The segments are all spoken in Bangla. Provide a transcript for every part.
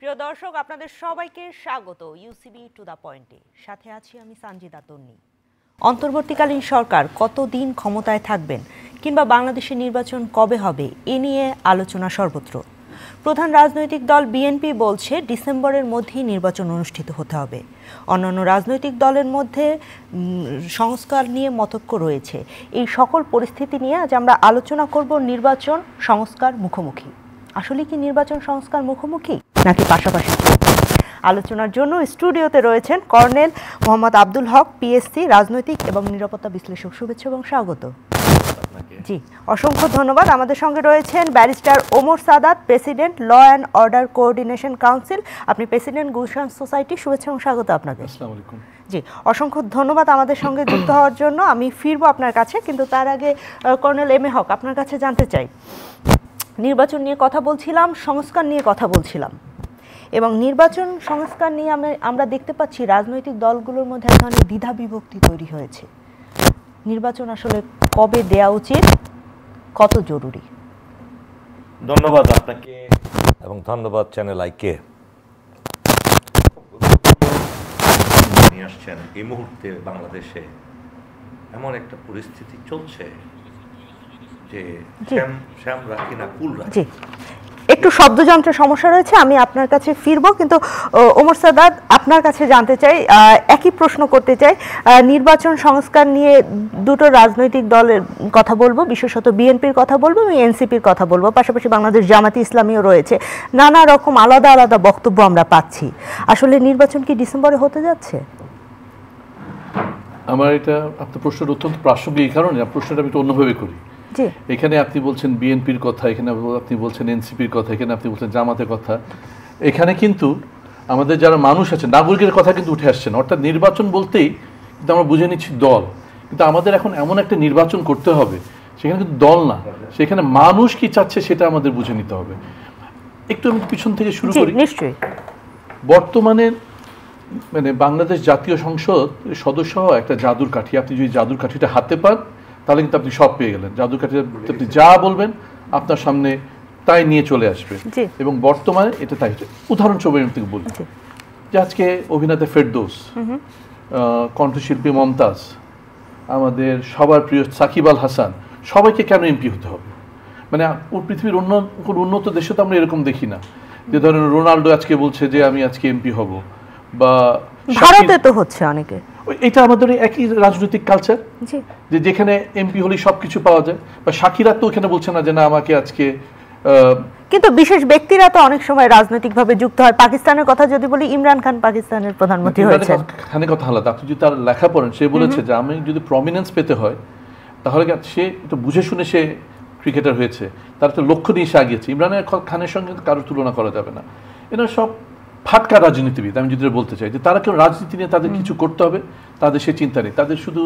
প্রিয় দর্শক, আপনাদের সবাইকে স্বাগত ইউসিবি টু দ্য পয়েন্টে। সাথে আছি আমি সানজিদা তন্নি। অন্তর্বর্তীকালীন সরকার কতদিন ক্ষমতায় থাকবেন কিংবা বাংলাদেশের নির্বাচন কবে হবে এ নিয়ে আলোচনা সর্বত্র। প্রধান রাজনৈতিক দল বিএনপি বলছে ডিসেম্বরের মধ্যেই নির্বাচন অনুষ্ঠিত হতে হবে। অন্যান্য রাজনৈতিক দলের মধ্যে সংস্কার নিয়ে মতৈক্য রয়েছে। এই সকল পরিস্থিতি নিয়ে আজ আমরা আলোচনা করব নির্বাচন সংস্কার মুখোমুখি। আসলে কি নির্বাচন সংস্কার মুখোমুখি নাকি পাশাপাশি? আলোচনার জন্য স্টুডিওতে রয়েছেন কর্নেল মোহাম্মদ আব্দুল হক, পিএসসি, রাজনৈতিক এবং নিরাপত্তা বিশ্লেষক। শুভেচ্ছা এবং স্বাগত। জি, অসংখ্য ধন্যবাদ। আমাদের সঙ্গে রয়েছেন barrister Omar Sadat, president, law and order coordination council. আপনি প্রেসিডেন্ট গুলশান সোসাইটি। শুভেচ্ছা এবং স্বাগত আপনাকে। আসসালামু আলাইকুম। জি, অসংখ্য ধন্যবাদ আমাদের সঙ্গে যুক্ত হওয়ার জন্য। আমি ফিরবো আপনার কাছে, কিন্তু তার আগে কর্নেল এম এ হক, আপনার কাছে জানতে চাই, নির্বাচন নিয়ে কথা বলছিলাম, সংস্কার নিয়ে কথা বলছিলাম, এবং নির্বাচন সংস্কার নিয়ে আমরা দেখতে পাচ্ছি রাজনৈতিক দলগুলোর মধ্যে এক ধরনের দ্বিধা বিভক্তি তৈরি হয়েছে। নির্বাচন আসলে কবে দেয়া উচিত, কত জরুরি? ধন্যবাদ আপনাকে এবং ধন্যবাদ চ্যানেল আইকে নিয়ে আসছেন। এই মুহূর্তে বাংলাদেশে এমন একটা পরিস্থিতি চলছে যে শ্যাম রাখি না কুল রাখি। একটু শব্দযন্ত্রের সমস্যা রয়েছে, আমি আপনার কাছে ফিরবো, কিন্তু ওমর সাদাত, আপনার কাছে জানতে চাই, একই প্রশ্ন করতে চাই। নির্বাচন সংস্কার নিয়ে দুটো রাজনৈতিক দলের কথা বলবো, বিশেষত বিএনপির কথা বলবো এবং এনসিপির কথা বলবো, পাশাপাশি বাংলাদেশ জামাতি ইসলামীও রয়েছে। নানা রকম আলাদা আলাদা বক্তব্য আমরা পাচ্ছি। আসলে নির্বাচন কি ডিসেম্বরে হতে যাচ্ছে? আমার এটা আপনার প্রশ্নটা অত্যন্ত প্রাসঙ্গিক, এই কারণে প্রশ্নটা আমি একটু অন্যভাবে করি। এখানে আপনি বলছেন বিএনপির কথা, এখানে আপনি বলছেন এনসিপির কথা, এখানে আপনি বলছেন জামাতের কথা। এখানে কিন্তু আমাদের যারা মানুষ আছে, নাগরিকের কথা কিন্তু উঠে আসছে না। অর্থাৎ নির্বাচন বলতেই কিন্তু আমরা বুঝে নিচ্ছি দল, কিন্তু আমাদের এখন এমন একটা নির্বাচন করতে হবে সেখানে কিন্তু দল না, সেখানে মানুষ কি চাচ্ছে সেটা আমাদের বুঝে নিতে হবে। একটু আমি পিছন থেকে শুরু করি। নিশ্চয়ই। বর্তমানে মানে বাংলাদেশ জাতীয় সংসদ সদস্য হওয়া একটা জাদুর কাঠি। আপনি যদি জাদুর কাঠিটা হাতে পান তাহলে কিন্তু আপনি সব পেয়ে গেলেন। জাদুর কাঠিটা আপনি যা বলবেন আপনার সামনে তাই নিয়ে চলে আসবে, এবং বর্তমানে এটা তাই। উদাহরণস্বরূপ আমি থেকে বলি যে আজকে অভিনেতা ফেরদৌস, কণ্ঠশিল্পী মমতাজ, আমাদের সবার প্রিয় সাকিব আল হাসান, সবাইকে কেন এমপি হতে হবে? মানে পৃথিবীর অন্য কোনো উন্নত দেশে তো আমরা এরকম দেখি না, যে ধরেন রোনাল্ডো আজকে বলছে যে আমি আজকে এমপি হব, বা ভারতে তো হচ্ছে অনেকে। এটা আমাদের একই রাজনৈতিক কালচার, যে যেখানে এমপি হলে সবকিছু পাওয়া যায়। বা শাকিরা তো ওখানে বলছে না যে না আমাকে আজকে, কিন্তু বিশেষ ব্যক্তিরা তো অনেক সময় রাজনৈতিকভাবে যুক্ত হয়। পাকিস্তানের কথা যদি বলি, ইমরান খান পাকিস্তানের প্রধানমন্ত্রী হয়েছেন। খানের কথা আলাদা। আপনি যদি তার লেখা পড়েন, সে বলেছে যে আমি যদি প্রমিনেন্স পেতে হয় তাহলে সে একটু বুঝে শুনে সে ক্রিকেটার হয়েছে, তার একটা লক্ষ্য নিয়ে সে আগিয়েছে। ইমরান খানের সঙ্গে কারোর তুলনা করা যাবে না। এনারা সব ফাটকা রাজনীতিবিদ। আমি যদি বলতে চাই যে তারা কেউ রাজনীতি নিয়ে তাদের কিছু করতে হবে তাদের সে চিন্তা নেই, তাদের শুধু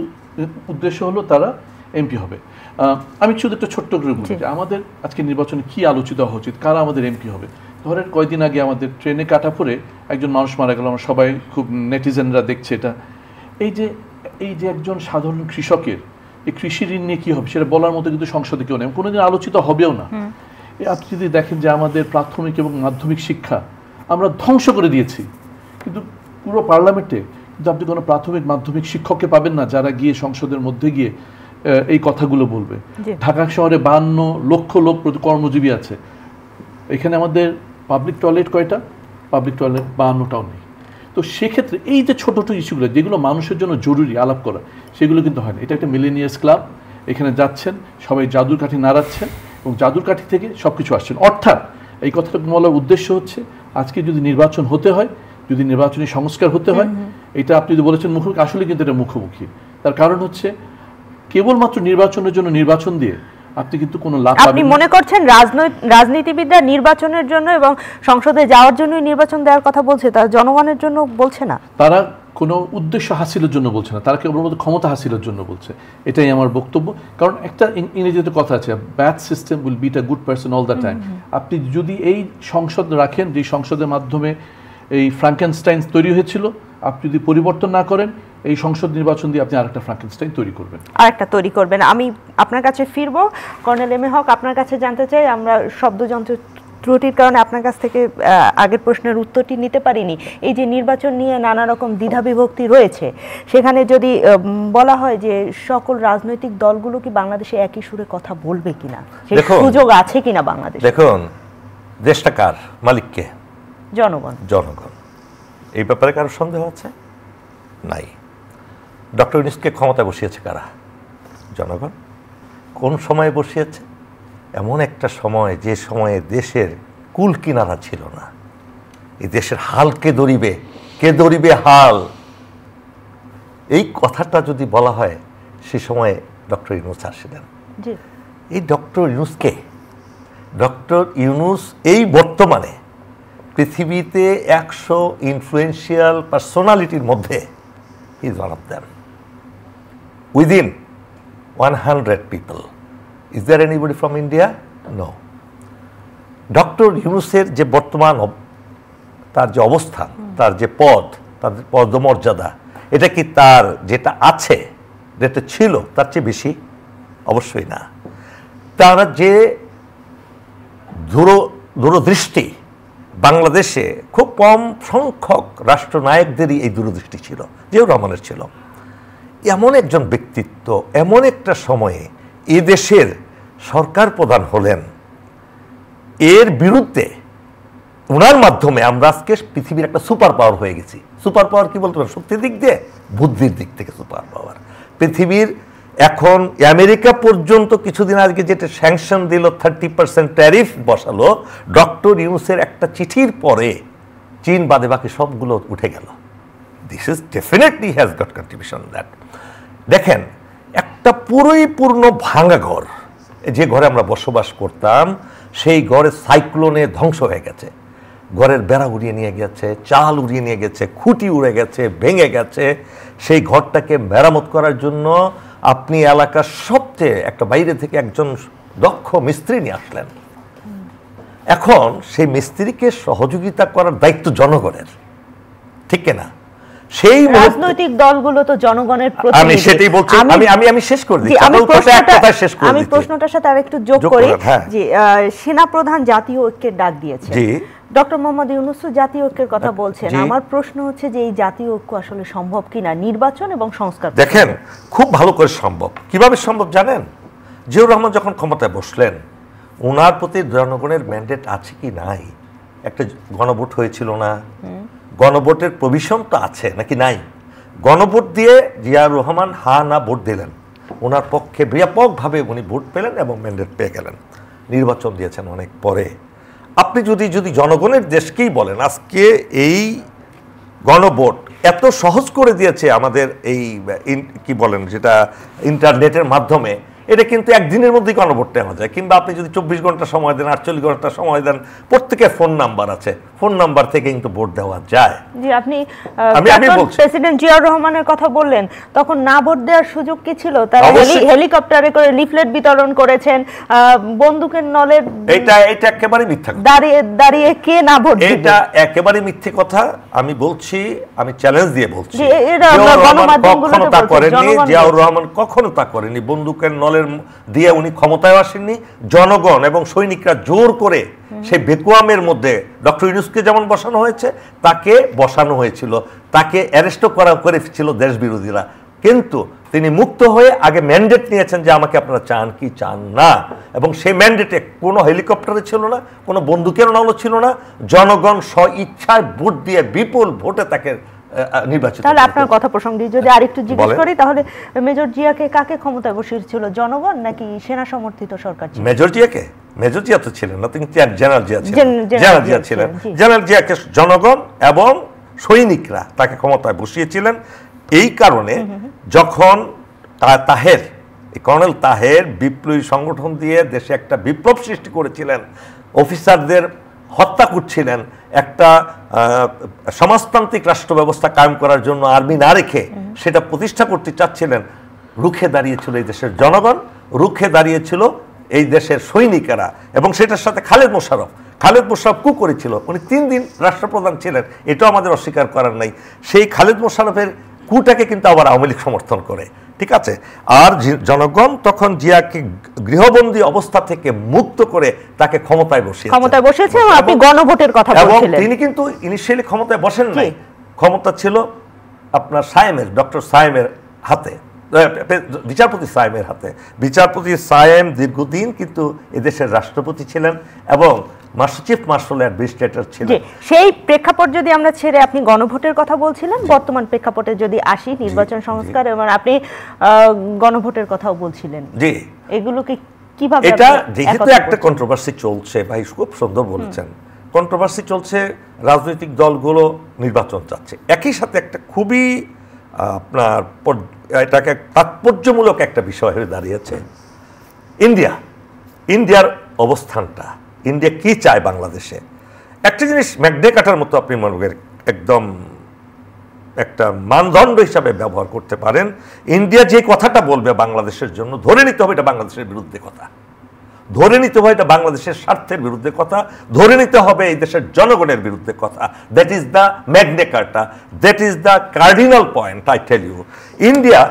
উদ্দেশ্য হলো তারা এমপি হবে। আমি শুধু একটা ছোট্ট করে বলি যে আমাদের আজকে নির্বাচনে কি আলোচিত হওয়া উচিত, কারা আমাদের এমপি হবে। ধরেন কয়েকদিন আগে আমাদের ট্রেনে কাটা পড়ে একজন মানুষ মারা গেল, আমরা সবাই খুব নেটিজেনরা দেখছে এটা। এই যে একজন সাধারণ কৃষকের এই কৃষি ঋণ নিয়ে কী হবে সেটা বলার মতো কিন্তু সংসদে কেউ নেই, কোনোদিন আলোচিত হবেও না। আপনি যদি দেখেন যে আমাদের প্রাথমিক এবং মাধ্যমিক শিক্ষা আমরা ধ্বংস করে দিয়েছি, কিন্তু পুরো পার্লামেন্টে কিন্তু আপনি কোনো প্রাথমিক মাধ্যমিক শিক্ষককে পাবেন না যারা গিয়ে সংসদের মধ্যে গিয়ে এই কথাগুলো বলবে। ঢাকা শহরে 52 লক্ষ লোক কর্মজীবী আছে, এখানে আমাদের পাবলিক টয়লেট কয়টা? পাবলিক টয়লেট 52টাও নেই। তো সেক্ষেত্রে এই যে ছোটো ছোটো ইস্যুগুলো যেগুলো মানুষের জন্য জরুরি আলাপ করা, সেগুলো কিন্তু হয় না। এটা একটা মিলেনিয়াস ক্লাব, এখানে যাচ্ছেন সবাই জাদুর কাঠি নাড়াচ্ছেন এবং জাদুর কাঠি থেকে সব কিছু আসছেন। অর্থাৎ এই কথাটা বলার উদ্দেশ্য হচ্ছে আজকে যদি নির্বাচন হতে হয়, যদি নির্বাচনী সংস্কার হতে হয়, এটা আপনি যদি বলেছেন মুখোমুখি, আসলে কিন্তু এটা মুখোমুখি। তার কারণ হচ্ছে কেবলমাত্র নির্বাচনের জন্য নির্বাচন দিয়ে আপনি কিন্তু কোনো লাভ পাবেন না। আপনি মনে করছেন রাজনীতিবিদরা নির্বাচনের জন্য এবং সংসদে যাওয়ার জন্য নির্বাচন দেওয়ার কথা বলছে, তারা জনগণের জন্য বলছে না? তারা কোনো উদ্দেশ্য হাসিলের জন্য বলছে না, তারা কেবলমাত্র ক্ষমতা হাসিলের জন্য বলছে। এটাই আমার বক্তব্য। কারণ একটা ইংরেজিতে কথা আছে, bad system will beat a good person all the time. আপনি যদি এই সংসদ রাখেন, যে সংসদের মাধ্যমে এই ফ্রাঙ্কেনস্টাইন তৈরি হয়েছিল, আপনি যদি পরিবর্তন না করেন, এই সংসদ নির্বাচন দিয়ে আপনি আরেকটা ফ্রাঙ্কেনস্টাইন তৈরি করবেন। আমি আপনার কাছে ফিরবো। কর্নেল এম এ হক, আপনার কাছে জানতে চাই, আমরা শব্দযন্ত্রের ত্রুটির কারণে আপনার কাছ থেকে আগের প্রশ্নের উত্তরটি নিতে পারিনি। এই যে নির্বাচন নিয়ে নানা রকম দ্বিধাবিভক্তি রয়েছে, সেখানে যদি বলা হয় যে সকল রাজনৈতিক দলগুলো কি বাংলাদেশে একই সুরে কথা বলবে কিনা, সেই সুযোগ আছে কিনা বাংলাদেশ? দেখুন, দেশটা কার মালিককে? জনগণ। জনগণ। এই ব্যাপারে কারো সন্দেহ আছে? নাই। ডক্টর ইউনূসকে ক্ষমতায় বসিয়েছে কারা? জনগণ। কোন সময়ে বসিয়েছে? এমন একটা সময় যে সময়ে দেশের কুল কিনারা ছিল না। এই দেশের হাল কে ধরিবে, কে ধরিবে হাল, এই কথাটা যদি বলা হয় সে সময়ে ডক্টর ইউনূস আসছিলেন। এই ডক্টর ইউনূসকে, ডক্টর ইউনূস এই বর্তমানে পৃথিবীতে 100 ইনফ্লুয়েন্সিয়াল পার্সোনালিটির মধ্যে is one of them. Within 100 people, is there anybody from India? No. Doctor ইউনূসের যে বর্তমান তার যে অবস্থান, তার যে পদ, তার পদমর্যাদা, এটা কি তার যেটা আছে, যেটা ছিল তার চেয়ে বেশি? অবশ্যই না। তারা যে দূরদৃষ্টি, বাংলাদেশে খুব কম সংখ্যক রাষ্ট্রনায়কদেরই এই দূরদৃষ্টি ছিল, জিয়াউর রহমানের ছিল। এমন একজন ব্যক্তিত্ব এমন একটা সময়ে এ দেশের সরকার প্রধান হলেন, এর বিরুদ্ধে ওনার মাধ্যমে আমরা আজকে পৃথিবীর একটা সুপার পাওয়ার হয়ে গেছি। সুপার পাওয়ার কি বলতে পারেন? শক্তির দিক দিয়ে, বুদ্ধির দিক থেকে সুপার পাওয়ার। পৃথিবীর এখন আমেরিকা পর্যন্ত কিছুদিন আগে যেটা স্যাংশন দিল, 30% ট্যারিফ বসালো, ডক্টর ইউনূসের একটা চিঠির পরে চীন বাদে বাকি সবগুলো উঠে গেল। This is definitely has got contribution that. দেখেন, একটা পূর্ণ ভাঙা ঘর, যে ঘরে আমরা বসবাস করতাম, সেই ঘরে সাইক্লোনে ধ্বংস হয়ে গেছে। ঘরের বেড়া উড়িয়ে নিয়ে গেছে, চাল উড়িয়ে নিয়ে গেছে, খুঁটি উড়ে গেছে, ভেঙে গেছে। সেই ঘরটাকে মেরামত করার জন্য আপনি এলাকার সবচেয়ে একটা বাইরে থেকে একজন দক্ষ মিস্ত্রি নিয়ে আসলেন। এখন সেই মিস্ত্রিকে সহযোগিতা করার দায়িত্ব জনগণের, ঠিক না? সেই রাজনৈতিক দলগুলো তো জনগণের প্রতিনিধি। আমি সেটাই বলছি, আমি শেষ করে দিচ্ছি। আমি প্রশ্নটার সাথে আরেকটু যোগ করি যে সেনা প্রধান জাতীয় ঐক্যের ডাক দিয়েছে, ডক্টর মোহাম্মদ ইউনূস জাতীয় ঐক্যের কথা বলছেন। আমার প্রশ্ন হচ্ছে যে এই জাতীয় ঐক্য আসলে সম্ভব কিনা নির্বাচন এবং সংস্কার? দেখেন, খুব ভালো করে সম্ভব। কিভাবে সম্ভব জানেন? জিয়াউর রহমান যখন ক্ষমতায় বসলেন, ওনার প্রতি জনগণের ম্যান্ডেট আছে কি নাই? একটা গণভোট হয়েছিল না? গণভোটের প্রভিশন তো আছে নাকি নাই? গণভোট দিয়ে জিয়াউর রহমান হা না ভোট দিলেন, ওনার পক্ষে ব্যাপকভাবে উনি ভোট পেলেন এবং ম্যান্ডেট পেয়ে গেলেন। নির্বাচন দিয়েছেন অনেক পরে। আপনি যদি জনগণের দেশকেই বলেন, আজকে এই গণভোট এত সহজ করে দিয়েছে আমাদের এই কি বলেন যেটা ইন্টারনেটের মাধ্যমে, এটা কিন্তু একদিনের মধ্যেই গণভোট নেওয়া যায়। কিংবা আপনি যদি 24 ঘন্টা সময় দেন, 48 ঘন্টা সময় দেন, প্রত্যেকের ফোন নাম্বার আছে, ফোন নাম্বার থেকে কিন্তু ভোট দেওয়া যায়। জি, আপনি প্রেসিডেন্ট জিয়াউর রহমানের কথা বললেন, তখন না ভোট দেওয়ার সুযোগ কি ছিল? তারা হেলিকপ্টারে করে লিফলেট বিতরণ করেছেন, বন্দুকের নলের। এটা একেবারে মিথ্যা কথা। দাঁড়িয়ে কে না ভোট দিবে? এটা একেবারে মিথ্যে কথা। আমি বলছি, আমি চ্যালেঞ্জ দিয়ে বলছি, জিয়াউর রহমান কখনো তা করেনি। বন্দুকের নলের দিয়ে উনি ক্ষমতায় আসেননি। জনগণ এবং সৈনিকরা জোর করে সেই ভেকুয়ামের মধ্যে ডক্টর ইউনূসকে যেমন বসানো হয়েছে, তাকে বসানো হয়েছিল, তাকে অ্যারেস্টও করেছিল দেশ বিরোধীরা। কিন্তু তিনি মুক্ত হয়ে আগে ম্যান্ডেট নিয়েছেন যে আমাকে আপনারা চান কি চান না, এবং সেই ম্যান্ডেটে কোনো হেলিকপ্টারে ছিল না, কোনো বন্দুকের নলও ছিল না। জনগণ স্ব ইচ্ছায় ভোট দিয়ে বিপুল ভোটে তাকে নির্বাচিত। তাহলে আপনার কথা প্রসঙ্গে যদি আরেকটু জিজ্ঞেস করি, তাহলে মেজর জিয়াকে কাকে ক্ষমতায় বসিয়েছিল, জনগণ নাকি সেনা সমর্থিত সরকার? মেজর জিয়া তো ছিলেন না, তিনি জেনারেল জিয়া ছিলেন। জেনারেল জিয়াকে জনগণ এবং সৈনিকরা তাকে ক্ষমতায় বসিয়েছিলেন। এই কারণে যখন কর্নেল তাহের বিপ্লবী সংগঠন দিয়ে দেশে একটা বিপ্লব সৃষ্টি করেছিলেন, অফিসারদের হত্যা করছিলেন, একটা সমাজতান্ত্রিক রাষ্ট্র ব্যবস্থা কায়েম করার জন্য আর্মি না রেখে সেটা প্রতিষ্ঠা করতে চাচ্ছিলেন, রুখে দাঁড়িয়েছিল এই দেশের জনগণ, রুখে দাঁড়িয়েছিল এই দেশের সৈনিকেরা। এবং সেটার সাথে খালেদ মোশাররফ কু করেছিল। উনি 3 দিন রাষ্ট্রপ্রধান ছিলেন, এটাও আমাদের অস্বীকার করার নাই। সেই খালেদ মোশাররফের কুটাকে কিন্তু আবার আওয়ামী লীগ সমর্থন করে, ঠিক আছে। আর জনগণ তখন জিয়াকে গৃহবন্দী অবস্থা থেকে মুক্ত করে তাকে ক্ষমতায় বসিয়েছে। আপনি গণভোটের কথা বলছিলেন। তিনি কিন্তু ইনিশিয়ালি ক্ষমতায় বসেন নাই, ক্ষমতা ছিল আপনার সায়েমের, ডক্টর সায়েমের হাতে, বিচারপতি সায়েমের হাতে। বিচারপতি সায়েম দীর্ঘদিন কিন্তু এদেশের রাষ্ট্রপতি ছিলেন এবং চিফ মার্শাল অ্যাডমিনিস্ট্রেটর ছিলেন। সেই প্রেক্ষাপট যদি আমরা ছেড়ে, আপনি গণভোটের কথা বলছিলেন, বর্তমান প্রেক্ষাপটে যদি আসি, নির্বাচন সংস্কার এবং আপনি গণভোটের কথাও বলছিলেন, জি, এগুলোকে কিভাবে? এটা যেহেতু একটা কন্ট্রোভার্সি চলছে, ভাই খুব সুন্দর বলেছেন, কন্ট্রোভার্সি চলছে, রাজনৈতিক দলগুলো নির্বাচন চাচ্ছে, একই সাথে একটা খুবই আপনার এটাকে তাৎপর্যমূলক একটা বিষয় হয়ে দাঁড়িয়েছে ইন্ডিয়ার অবস্থানটা। ইন্ডিয়া কি চায় বাংলাদেশে? একটা জিনিস ম্যাগনে কাটার মতো আপনি মনে করেন একদম একটা মানদণ্ড হিসাবে ব্যবহার করতে পারেন। ইন্ডিয়া যে কথাটা বলবে বাংলাদেশের জন্য, ধরে নিতে হবে এটা বাংলাদেশের বিরুদ্ধে কথা, ধরে নিতে হবে এটা বাংলাদেশের স্বার্থের বিরুদ্ধে কথা, ধরে নিতে হবে এই দেশের জনগণের বিরুদ্ধে কথা। That is the Magna Carta, that is the cardinal point. I tell you, India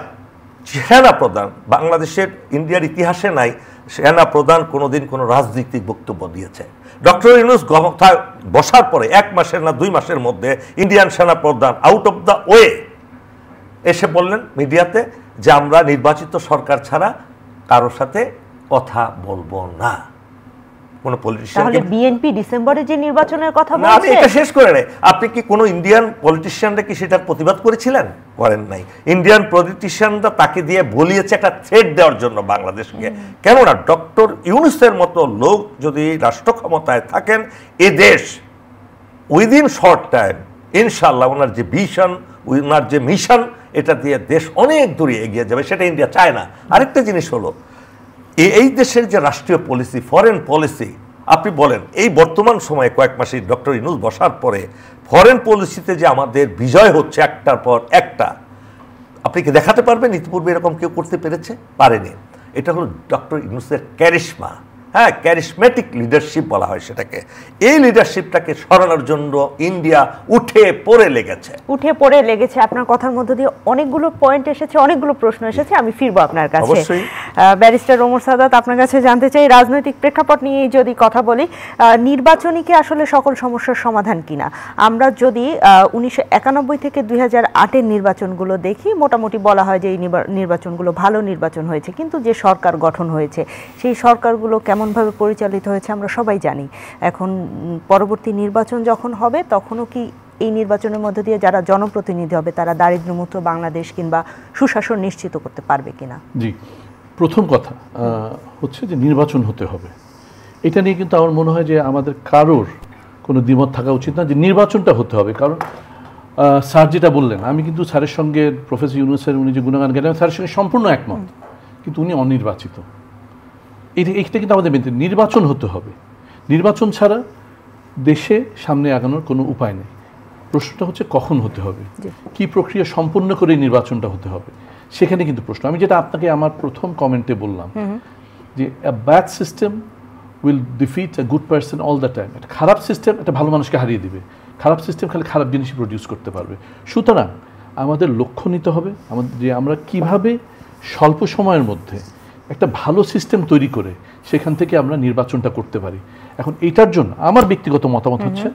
সেনা প্রধান, বাংলাদেশের ইন্ডিয়ার ইতিহাসে নাই সেনা প্রধান কোনোদিন কোনো রাজনৈতিক বক্তব্য দিয়েছে। ডক্টর ইউনূস বসার পরে 1 মাসের না 2 মাসের মধ্যে ইন্ডিয়ান সেনা প্রধান আউট অফ দ্য ওয়ে এসে বললেন মিডিয়াতে যে আমরা নির্বাচিত সরকার ছাড়া কারোর সাথে কথা বলবো না। কোন পলিটিশিয়ান, তাহলে বিএনপি ডিসেম্বরে যে নির্বাচনের কথা বলছে, আমি এটা শেষ করে নেই, আপনি কি কোনো ইন্ডিয়ান পলিটিশিয়ানরা কি সেটার প্রতিবাদ করেছিলেন? করেন নাই। ইন্ডিয়ান পলিটিশিয়ানরা তাকে দিয়ে বলিয়েছে একটা থ্রেট দেওয়ার জন্য বাংলাদেশকে। কেননা ডক্টর ইউনূসের মতো লোক যদি রাষ্ট্র ক্ষমতায় থাকেন, এ দেশ উইদিন শর্ট টাইম ইনশাল্লাহ ওনার যে ভিশন, ওনার যে মিশন, এটা দিয়ে দেশ অনেক দূরে এগিয়ে যাবে, সেটা ইন্ডিয়া চায় না। আরেকটা জিনিস হলো এই দেশের যে রাষ্ট্রীয় পলিসি, ফরেন পলিসি, আপনি বলেন এই বর্তমান সময়ে কয়েক মাসে ডক্টর ইউনূস বসার পরে ফরেন পলিসিতে যে আমাদের বিজয় হচ্ছে একটার পর একটা, আপনি কি দেখাতে পারবেন ইতিপূর্বে এরকম কেউ করতে পেরেছে? পারেনি। এটা হলো ডক্টর ইউনূসের ক্যারিশমা, হ্যাঁ, ক্যারিশমেটিক লিডারশিপ বলা হয় সেটাকে। এই লিডারশিপটাকে সরানোর জন্য ইন্ডিয়া উঠে পড়ে লেগেছে। আপনার কথার মধ্য দিয়ে অনেকগুলো পয়েন্ট এসেছে, অনেকগুলো প্রশ্ন এসেছে, আমি ফিরবো আপনার কাছে। ব্যারিস্টার ওমর সাদাত, আপনার কাছে জানতে চাই, রাজনৈতিক প্রেক্ষাপট নিয়ে যদি কথা বলি, নির্বাচনই কি আসলে সকল সমস্যার সমাধান কিনা? আমরা যদি 1991 থেকে 2008-এর নির্বাচনগুলো দেখি, মোটামুটি বলা হয় যে এই নির্বাচনগুলো ভালো নির্বাচন হয়েছে, কিন্তু যে সরকার গঠন হয়েছে সেই সরকারগুলো কেমনভাবে পরিচালিত হয়েছে আমরা সবাই জানি। এখন পরবর্তী নির্বাচন যখন হবে, তখনও কি এই নির্বাচনের মধ্যে দিয়ে যারা জনপ্রতিনিধি হবে তারা দারিদ্র্যমুক্ত বাংলাদেশ কিংবা সুশাসন নিশ্চিত করতে পারবে কিনা? জি, প্রথম কথা হচ্ছে যে নির্বাচন হতে হবে। এটা নিয়ে কিন্তু আমার মনে হয় যে আমাদের কারোর কোনো দ্বিমত থাকা উচিত না যে নির্বাচনটা হতে হবে। কারণ স্যার যেটা বললেন, আমি কিন্তু স্যারের সঙ্গে, প্রফেসর ইউনূসের উনি যে গুণগান গেলেন, স্যারের সঙ্গে সম্পূর্ণ একমত, কিন্তু উনি অনির্বাচিত। এইটা কিন্তু আমাদের মেনে নির্বাচন হতে হবে। নির্বাচন ছাড়া দেশে সামনে আগানোর কোনো উপায় নেই। প্রশ্নটা হচ্ছে কখন হতে হবে, কি প্রক্রিয়া সম্পূর্ণ করে নির্বাচনটা হতে হবে, সেখানে কিন্তু প্রশ্ন। আমি যেটা আপনাকে আমার প্রথম কমেন্টে বললাম যে a bad system will defeat a good person all the time. একটা খারাপ সিস্টেম একটা ভালো মানুষকে হারিয়ে দিবে, খারাপ সিস্টেম খালি খারাপ জিনিসই প্রডিউস করতে পারবে। সুতরাং আমাদের লক্ষ্য নিতে হবে আমাদের যে আমরা কিভাবে স্বল্প সময়ের মধ্যে একটা ভালো সিস্টেম তৈরি করে সেখান থেকে আমরা নির্বাচনটা করতে পারি। এখন এটার জন্য আমার ব্যক্তিগত মতামত হচ্ছে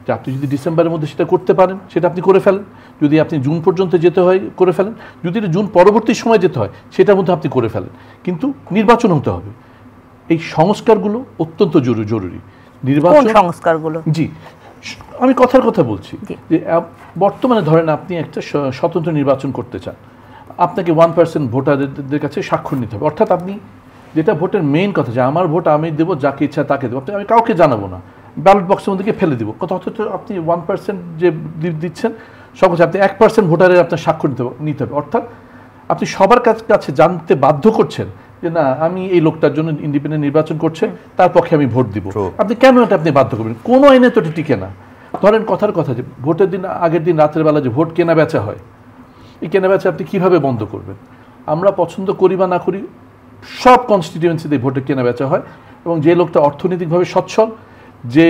যে আপনি যদি ডিসেম্বরের মধ্যে সেটা করতে পারেন, সেটা আপনি করে ফেলেন। যদি আপনি জুন পর্যন্ত যেতে হয় করে ফেলেন, যদি জুন পরবর্তী সময় যেতে হয় সেটার মধ্যে আপনি করে ফেলেন, কিন্তু নির্বাচন হতে হবে। এই সংস্কারগুলো অত্যন্ত জরুরি। নির্বাচন সংস্কারগুলো, জি, আমি কথার কথা বলছি যে বর্তমানে ধরেন আপনি একটা স্বতন্ত্র নির্বাচন করতে চান, আপনাকে 1% ভোটারদের কাছে স্বাক্ষর নিতে হবে। অর্থাৎ আপনি যেটা ভোটের মেইন কথা, যে আমার ভোট আমি দেবো, যাকে ইচ্ছা তাকে দেবো, আমি কাউকে জানাবো না, ব্যালট বক্সের মধ্যে ফেলে দিব। অথচ আপনি 1% যে দিচ্ছেন, সব হচ্ছে আপনি 1% ভোটারের আপনার স্বাক্ষর নিতে হবে। অর্থাৎ আপনি সবার কাছে জানতে বাধ্য করছেন যে না, আমি এই লোকটার জন্য ইন্ডিপেন্ডেন্ট নির্বাচন করছে, তার পক্ষে আমি ভোট দিব। আপনি কেন এটা আপনি বাধ্য করবেন? কোনো আইনে তো এটা টিকে না। ধরেন কথার কথা যে ভোটের দিন আগের দিন রাতের বেলা যে ভোট কেনা বেচা হয়, এই কেনা বেচা আপনি কীভাবে বন্ধ করবেন? আমরা পছন্দ করি বা না করি, সব কনস্টিটিউয়েন্সিতে ভোটের কেনা বেচা হয়, এবং যে লোকটা অর্থনৈতিকভাবে সচ্ছল, যে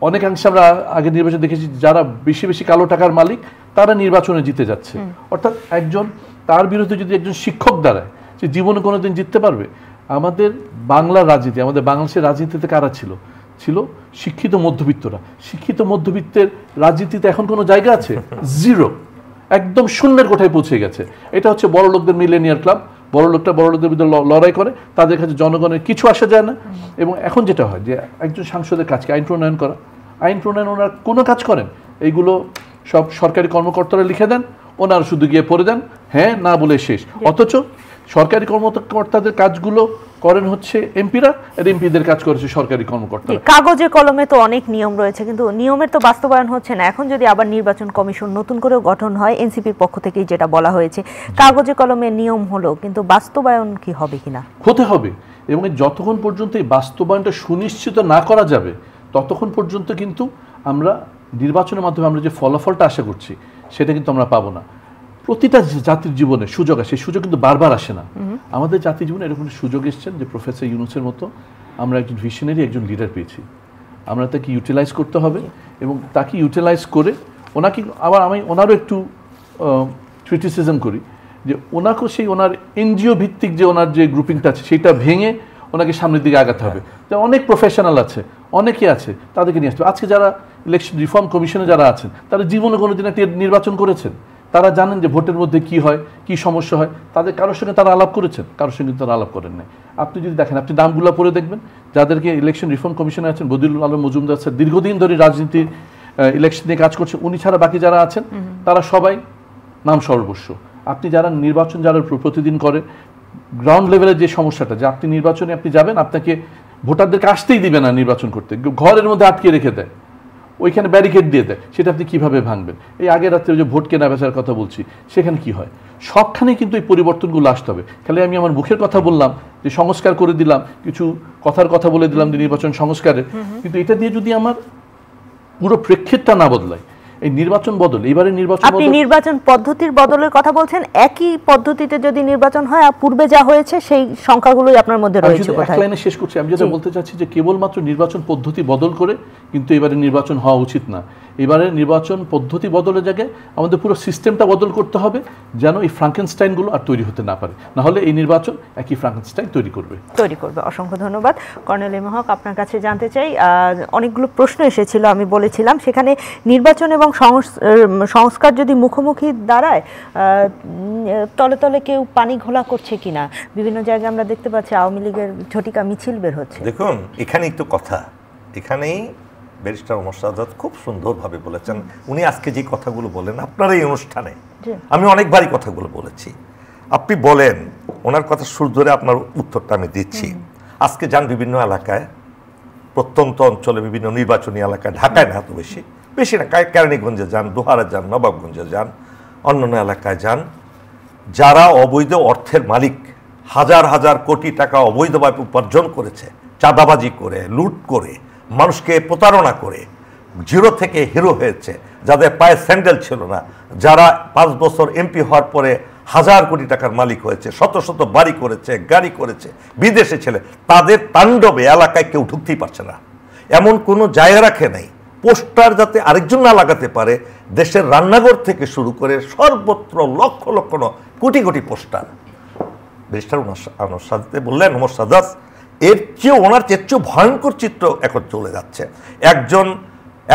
অনেকাংশে আমরা আগে নির্বাচন দেখেছি যারা বেশি বেশি কালো টাকার মালিক তারা নির্বাচনে জিতে যাচ্ছে। অর্থাৎ তার বিরুদ্ধে যদি একজন শিক্ষক দাঁড়ায়, সে জীবনে কোনোদিন জিততে পারবে? আমাদের বাংলার রাজনীতি, আমাদের বাংলাদেশের রাজনীতিতে কারা ছিল? শিক্ষিত মধ্যবিত্তরা। শিক্ষিত মধ্যবিত্তের রাজনীতিতে এখন কোনো জায়গা আছে? জিরো, একদম শূন্যের কোঠায় পৌঁছে গেছে। এটা হচ্ছে বড় লোকদের মিলেনিয়ার ক্লাব। বড় লোকদের বিরুদ্ধে লড়াই করে, তাদের কাছে জনগণের কিছু আসা যায় না। এবং এখন যেটা হয় যে একজন সাংসদের কাজকে আইন প্রণয়ন করা, আইন প্রণয়ন ওনারা কোনো কাজ করেন, এইগুলো সব সরকারি কর্মকর্তারা লিখে দেন, ওনারা শুধু গিয়ে পড়ে দেন, হ্যাঁ না বলে শেষ। অথচ সরকারি কর্মকর্তাদের কাজগুলো করেন হচ্ছে এমপিরা, আর এমপিদের কাজ করেছে সরকারি কর্মকর্তারা। কাগজে কলমে তো অনেক নিয়ম রয়েছে, কিন্তু নিয়মের তো বাস্তবায়ন হচ্ছে না। এখন যদি আবার নির্বাচন কমিশন নতুন করে গঠন হয়, এনসিপির পক্ষ থেকেই যেটা বলা হয়েছে, কাগজে কলমে নিয়ম হলো, কিন্তু বাস্তবায়ন কি হবে কিনা? হতে হবে, এবং যতক্ষণ পর্যন্ত এই বাস্তবায়নটা সুনিশ্চিত না করা যাবে ততক্ষণ পর্যন্ত কিন্তু আমরা নির্বাচনের মাধ্যমে আমরা যে ফলাফলটা আশা করছি সেটা কিন্তু আমরা পাবো না। প্রতিটা জাতির জীবনে সুযোগ আসে, সুযোগ কিন্তু বারবার আসে না। আমাদের জাতির জীবনে এরকম সুযোগ এসছেন যে প্রফেসর ইউনূসের মতো আমরা একজন ভিশনারি, একজন লিডার পেয়েছি। আমরা তাকে ইউটিলাইজ করতে হবে, এবং তাকে ইউটিলাইজ করে ওনাকে আবার আমি ওনারও একটু ক্রিটিসিজম করি যে ওনাকেও সেই ওনার এনজিও ভিত্তিক যে ওনার যে গ্রুপিংটা আছে সেটা ভেঙে ওনাকে সামনের দিকে আগাতে হবে। অনেক প্রফেশনাল আছে, অনেকে আছে, তাদেরকে নিয়ে আসতে হবে। আজকে যারা ইলেকশন রিফর্ম কমিশনে যারা আছেন তারা জীবনে কোনোদিন একটা নির্বাচন করেছেন? তারা জানেন যে ভোটের মধ্যে কি হয়, কি সমস্যা হয়? তাদের কারোর সঙ্গে তারা আলাপ করেছেন? কারোর সঙ্গে তারা আলাপ করেন নাই। আপনি যদি দেখেন, আপনি নামগুলো পড়ে দেখবেন যাদেরকে ইলেকশন রিফর্ম কমিশনে আছেন। বদিউল আলম মজুমদার স্যার দীর্ঘদিন ধরে রাজনীতির ইলেকশন নিয়ে কাজ করছে, উনি ছাড়া বাকি যারা আছেন তারা সবাই নাম সর্বস্ব। আপনি যারা নির্বাচন যারা প্রতিদিন করে, গ্রাউন্ড লেভেলের যে সমস্যাটা, যে আপনি নির্বাচনে আপনি যাবেন, আপনাকে ভোটারদেরকে আসতেই দিবে না নির্বাচন করতে, ঘরের মধ্যে আটকে রেখে দেয়, ওইখানে ব্যারিকেড দিয়ে দেয়, সেটা আপনি কিভাবে ভাঙবেন? এই আগের রাত্রে যে ভোট কেনা বেচার কথা বলছি, সেখানে কি হয়? সবখানে কিন্তু এই পরিবর্তনগুলো আসতে হবে। খালি আমি আমার মুখের কথা বললাম যে সংস্কার করে দিলাম, কিছু কথার কথা বলে দিলাম যে নির্বাচন সংস্কারের, কিন্তু এটা দিয়ে যদি আমার পুরো প্রেক্ষিতটা না বদলায়, এই নির্বাচন বদল, এবারে নির্বাচন আপনি নির্বাচন পদ্ধতির বদলের কথা বলছেন। একই পদ্ধতিতে যদি নির্বাচন হয়, আর পূর্বে যা হয়েছে সেই সংখ্যাগুলোই আপনার মধ্যে রয়েছে। এক লাইনে শেষ করছি, আমি যেটা বলতে চাচ্ছি যে কেবলমাত্র নির্বাচন পদ্ধতি বদল করে কিন্তু এবারে নির্বাচন হওয়া উচিত না। এবারে নির্বাচন পদ্ধতি বদলের জায়গায় আমাদের পুরো সিস্টেমটা বদল করতে হবে, যেন এই ফ্রাঙ্কেনস্টাইনগুলো আর তৈরি হতে না পারে। না হলে এই নির্বাচন একই ফ্রাঙ্কেনস্টাইন তৈরি করবে। অসংখ্য ধন্যবাদ কর্নেল এম হক। আপনার কাছে জানতে চাই, অনেকগুলো প্রশ্ন এসেছিল, আমি বলেছিলাম সেখানে নির্বাচন এবং সংস্কার যদি মুখোমুখি দাঁড়ায়, তলে তলে কেউ পানি ঘোলা করছে কিনা। বিভিন্ন জায়গায় আমরা দেখতে পাচ্ছি আওয়ামী লীগের ঝটিকা মিছিল বের হচ্ছে। দেখুন, এখানেই তো কথা, এখানেই ব্যারিস্টার ওমর সাদাত খুব সুন্দরভাবে বলেছেন। উনি আজকে যে কথাগুলো বলেন আপনার এই অনুষ্ঠানে, আমি অনেকবারই কথাগুলো বলেছি। আপনি বলেন, ওনার কথা সুর ধরে আপনার উত্তরটা আমি দিচ্ছি। আজকে যান বিভিন্ন এলাকায়, প্রত্যন্ত অঞ্চলে, বিভিন্ন নির্বাচনী এলাকায়, ঢাকায় না এত বেশি না, কেরানীগঞ্জে যান, দোহারে যান, নবাবগঞ্জে যান, অন্যান্য এলাকায় যান, যারা অবৈধ অর্থের মালিক, হাজার হাজার কোটি টাকা অবৈধভাবে উপার্জন করেছে, চাঁদাবাজি করে, লুট করে, মানুষকে প্রতারণা করে জিরো থেকে হিরো হয়েছে, যাদের পায়ে স্যান্ডেল ছিল না, যারা 5 বছর এমপি হওয়ার পরে হাজার কোটি টাকার মালিক হয়েছে, শত শত বাড়ি করেছে, গাড়ি করেছে, বিদেশে ছেলে, তাদের তাণ্ডবে এলাকায় কেউ ঢুকতেই পারছে না। এমন কোনো জায়গা রাখে নাই পোস্টার যাতে আরেকজন না লাগাতে পারে। দেশের রান্নাঘর থেকে শুরু করে সর্বত্র লক্ষ লক্ষ কোটি কোটি পোস্টার। ব্যারিস্টার ওমর সাদাত বললেন, ওমর সাদাত এর চেয়ে ওনার চেয়ে ভয়ঙ্কর চিত্র এখন চলে যাচ্ছে। একজন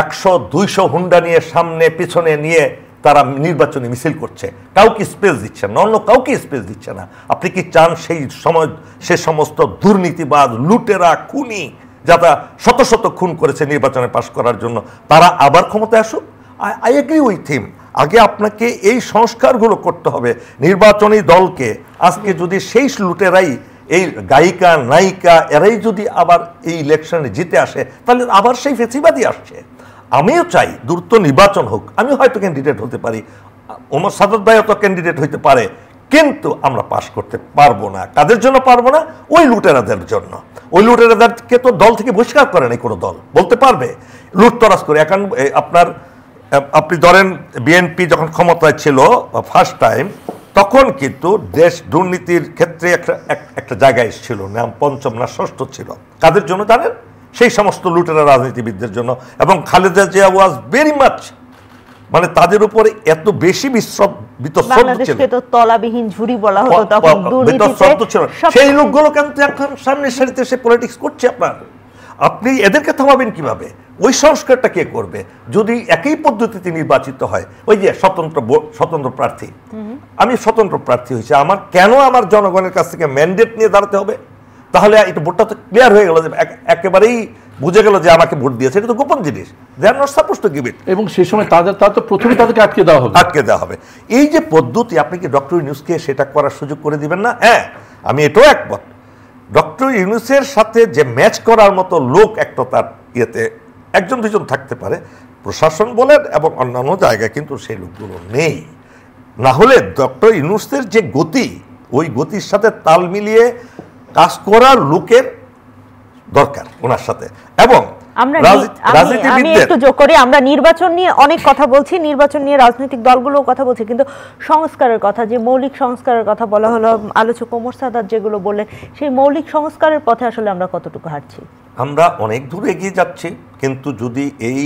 100-200 হুন্ডা নিয়ে সামনে পিছনে নিয়ে তারা নির্বাচনী মিছিল করছে, কাউকে স্পেস দিচ্ছে না, অন্য কাউকে স্পেস দিচ্ছে না। আপনি কি চান সেই সময় সে সমস্ত দুর্নীতিবাজ, লুটেরা, খুনি, যারা শত শত খুন করেছে নির্বাচনে পাশ করার জন্য, তারা আবার ক্ষমতায় আসুক? I agree with him. আগে আপনাকে এই সংস্কারগুলো করতে হবে। নির্বাচনী দলকে আজকে যদি সেই লুটেরাই, এই গায়িকা নায়িকা, এরাই যদি আবার এই ইলেকশনে জিতে আসে, তাহলে আবার সেই ফেসিবাদী আসছে। আমিও চাই দ্রুত নির্বাচন হোক, আমি হয়তো ক্যান্ডিডেট হতে পারি, ওমর সাদাত ভাই হয়তো ক্যান্ডিডেট হইতে পারে, কিন্তু আমরা পাশ করতে পারবো না। কাদের জন্য পারবো না? ওই লুটেরাদের জন্য। ওই লুটেরাদেরকে তো দল থেকে বহিষ্কার করে নাই কোনো দল, বলতে পারবে লুটতরাজ করে। এখন আপনি ধরেন বিএনপি যখন ক্ষমতায় ছিল ফার্স্ট টাইম, তখন কিন্তু দেশ দুর্নীতির ক্ষেত্রে একটা জায়গায় এসেছিল, নাম 5ম না 6ষ্ঠ ছিল। কাদের জন্য জানেন? সেই সমস্ত লুটেরা রাজনীতিবিদদের জন্য। এবং Khaleda Zia was very much, মানে তাদের উপরে এত বেশি বাংলাদেশকে তো তলাবিহীন ঝুরি বলা হতো তখন, সেই লোকগুলো কিন্তু এখন সামনের সারিতে সে পলিটিক্স করছে। আপনি এদেরকে থামাবেন কিভাবে? ওই সংস্কারটা কে করবে যদি একই পদ্ধতিতে নির্বাচিত হয়? ওই যে স্বতন্ত্র প্রার্থী, আমি স্বতন্ত্র প্রার্থী হয়েছি, আমার কেন আমার জনগণের কাছ থেকে ম্যান্ডেট নিয়ে দাঁড়াতে হবে? তাহলে এটা ভোটটা তো ক্লিয়ার হয়ে গেল, যে একেবারেই বুঝে গেল যে আমাকে ভোট দিয়েছে, এটা তো গোপন জিনিস, they are not suppose to give it. এবং সেই সময় তাদের প্রথমে তাদেরকে আটকে দেওয়া হবে। এই যে পদ্ধতি, আপনি কি ডক্টর ইউনূসকে সেটা করার সুযোগ করে দিবেন না? হ্যাঁ, আমি এটাও একমত, ডক্টর ইউনূসের সাথে যে ম্যাচ করার মতো লোক একটা তার ইয়েতে একজন দুজন থাকতে পারে, প্রশাসন বলেন এবং অন্যান্য জায়গায় কিন্তু সেই লোকগুলো নেই। না হলে ডক্টর ইউনূসের যে গতি, ওই গতির সাথে তাল মিলিয়ে কাজ করার লোকের দরকার ওনার সাথে। এবং আমি একটু যোগ করি, আমরা নির্বাচন নিয়ে অনেক কথা বলছি, নির্বাচন নিয়ে রাজনৈতিক দলগুলোও কথা বলছি, কিন্তু সংস্কারের কথা, যে মৌলিক সংস্কারের কথা বলা হলো, আলোচক ওমর সাদাত যেগুলো বললেন, সেই মৌলিক সংস্কারের পথে আসলে আমরা কতটুকু হাঁটছি? আমরা অনেক দূর এগিয়ে যাচ্ছি, কিন্তু যদি এই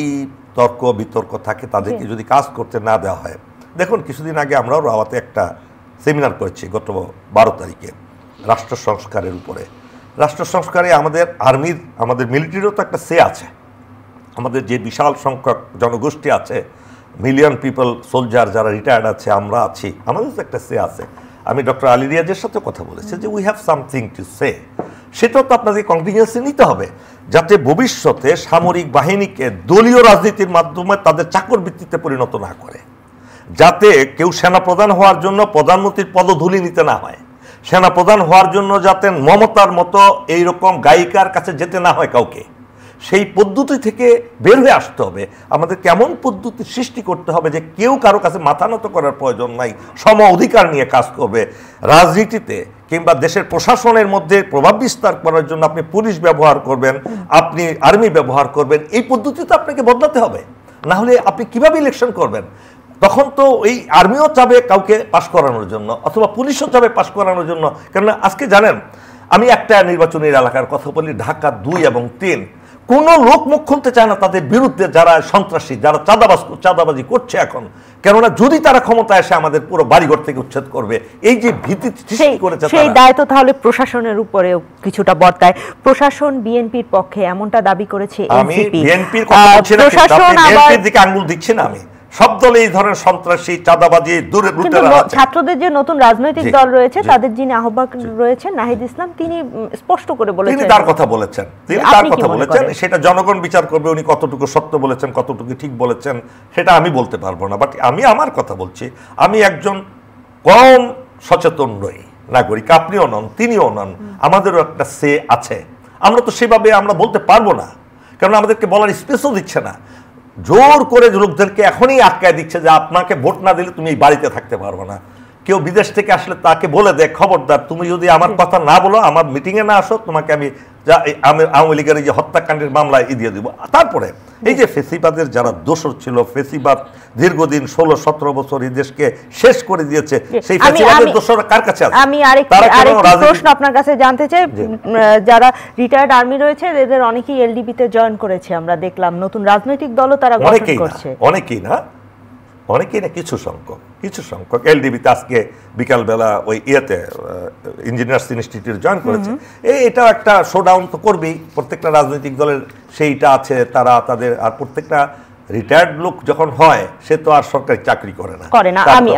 তর্ক বিতর্ক থাকে, তাদেরকে যদি কাজ করতে না দেওয়া হয়। দেখুন, কিছুদিন আগে আমরাও রাওয়াতে একটা সেমিনার করেছি, গত 12 তারিখে, রাষ্ট্র সংস্কারের উপরে। রাষ্ট্র সংস্কারে আমাদের আর্মির, আমাদের মিলিটারিরও তো একটা সে আছে। আমাদের যে বিশাল সংখ্যক জনগোষ্ঠী আছে, মিলিয়ন পিপল, সোলজার যারা রিটায়ার্ড আছে, আমরা আছি, আমাদের তো একটা সে আছে। আমি ডক্টর আলী রিয়াজের সাথে কথা বলেছি যে we have something to say. সেটাও তো আপনাদের কন্টিনিউয়াসলি নিতে হবে, যাতে ভবিষ্যতে সামরিক বাহিনীকে দলীয় রাজনীতির মাধ্যমে তাদের চাকর ভিত্তিতে পরিণত না করে, যাতে কেউ সেনাপ্রধান হওয়ার জন্য প্রধানমন্ত্রীর পদধূলি নিতে না হয়, সেনাপ্রধান হওয়ার জন্য যাতে মমতার মতো এইরকম গায়িকার কাছে যেতে না হয় কাউকে। সেই পদ্ধতি থেকে বের হয়ে আসতে হবে। আমাদের কেমন পদ্ধতি সৃষ্টি করতে হবে যে কেউ কারো কাছে মাথা নত করার প্রয়োজন নাই, সম অধিকার নিয়ে কাজ করবে। রাজনীতিতে কিংবা দেশের প্রশাসনের মধ্যে প্রভাব বিস্তার করার জন্য আপনি পুলিশ ব্যবহার করবেন, আপনি আর্মি ব্যবহার করবেন, এই পদ্ধতি তো আপনাকে বদলাতে হবে। না হলে আপনি কিভাবে ইলেকশন করবেন? তখন তো এই আর্মিও চাবে কাউকে পাশ করানোর জন্য, অথবা পুলিশও চাবে পাশ করানোর জন্য। কেননা আজকে জানেন, আমি একটা নির্বাচনের এলাকার কথা বলি, ঢাকা 2 এবং 3, কোনো লোক মুখ খুলতে চায় না তাদের বিরুদ্ধে, যারা সন্ত্রাসী, যারা চাঁদাবাজি করছে এখন। কেননা যদি তারা ক্ষমতায় এসে আমাদের পুরো বাড়িঘর থেকে উচ্ছেদ করবে, এই যে ভীতি সৃষ্টি করেছে, সেই দায় তো তাহলে প্রশাসনের উপরেও কিছুটা বর্তায়। প্রশাসন বিএনপির পক্ষে এমনটা দাবি করেছে এনসিপি। আমি বিএনপির কথা বলছি না, বিএনপির দিকে আঙ্গুল দিচ্ছি না, আমি সব দলে এই ধরনের সন্ত্রাসী, চাঁদাবাজি, ছাত্রদের যে নতুন রাজনৈতিক দল রয়েছে, তাদের যিনি আহ্বায়ক রয়েছেন নাহিদ ইসলাম, তিনি স্পষ্ট করে বলেছেন, তিনি তার কথা বলেছেন, সেটা জনগণ বিচার করবে, উনি কতটুকু সত্য বলেছেন, কতটুকু ঠিক বলেছেন, সেটা আমি বলতে পারবো না। বাট আমি আমার কথা বলছি, আমি একজন কম সচেতন নই নাগরিক, আপনিও নন, তিনিও নন, আমাদেরও একটা সে আছে। আমরা তো সেভাবে আমরা বলতে পারবো না, কারণ আমাদেরকে বলার স্পেসও দিচ্ছে না। জোর করে লোকদেরকে এখনই আটকায় দিচ্ছে যে আপনাকে ভোট না দিলে তুমি এই বাড়িতে থাকতে পারবে না। কেউ বিদেশ থেকে আসলে তাকে বলে দেয়, খবরদার, তুমি যদি আমার কথা না বলো, আমার মিটিংয়ে না আসো, তোমাকে আমি আওয়ামী লীগের এই যে হত্যাকাণ্ডের মামলায় দিয়ে দিব। তারপরে এই যে ফেসিবাদের যারা দোষর ছিল, ফেসিবাদ দীর্ঘদিন 16-17 বছর এই দেশকে শেষ করে দিয়েছে, সেই ফেসিবাদের দোষর কার কাছে আছে? আমি আরেকটি প্রশ্ন আপনার কাছে জানতে চাই। যারা রিটায়ার্ড আর্মি রয়েছে, এদের অনেকেই এলডিপিতে জয়েন করেছে, আমরা দেখলাম। নতুন রাজনৈতিক দলও তারা গঠন করছে। অনেকেই না, কিছু সংখ্যক এলডিবিতে আজকে বিকালবেলা ওই ইঞ্জিনিয়ার্স ইনস্টিটিউট জয়েন করেছে। এটাও একটা শোডাউন তো করবেই, প্রত্যেকটা রাজনৈতিক দলের সেইটা আছে, তারা তাদের। আর প্রত্যেকটা রিটায়ার্ড লোক যখন হয়, সে তো আর সরকারি চাকরি করে না।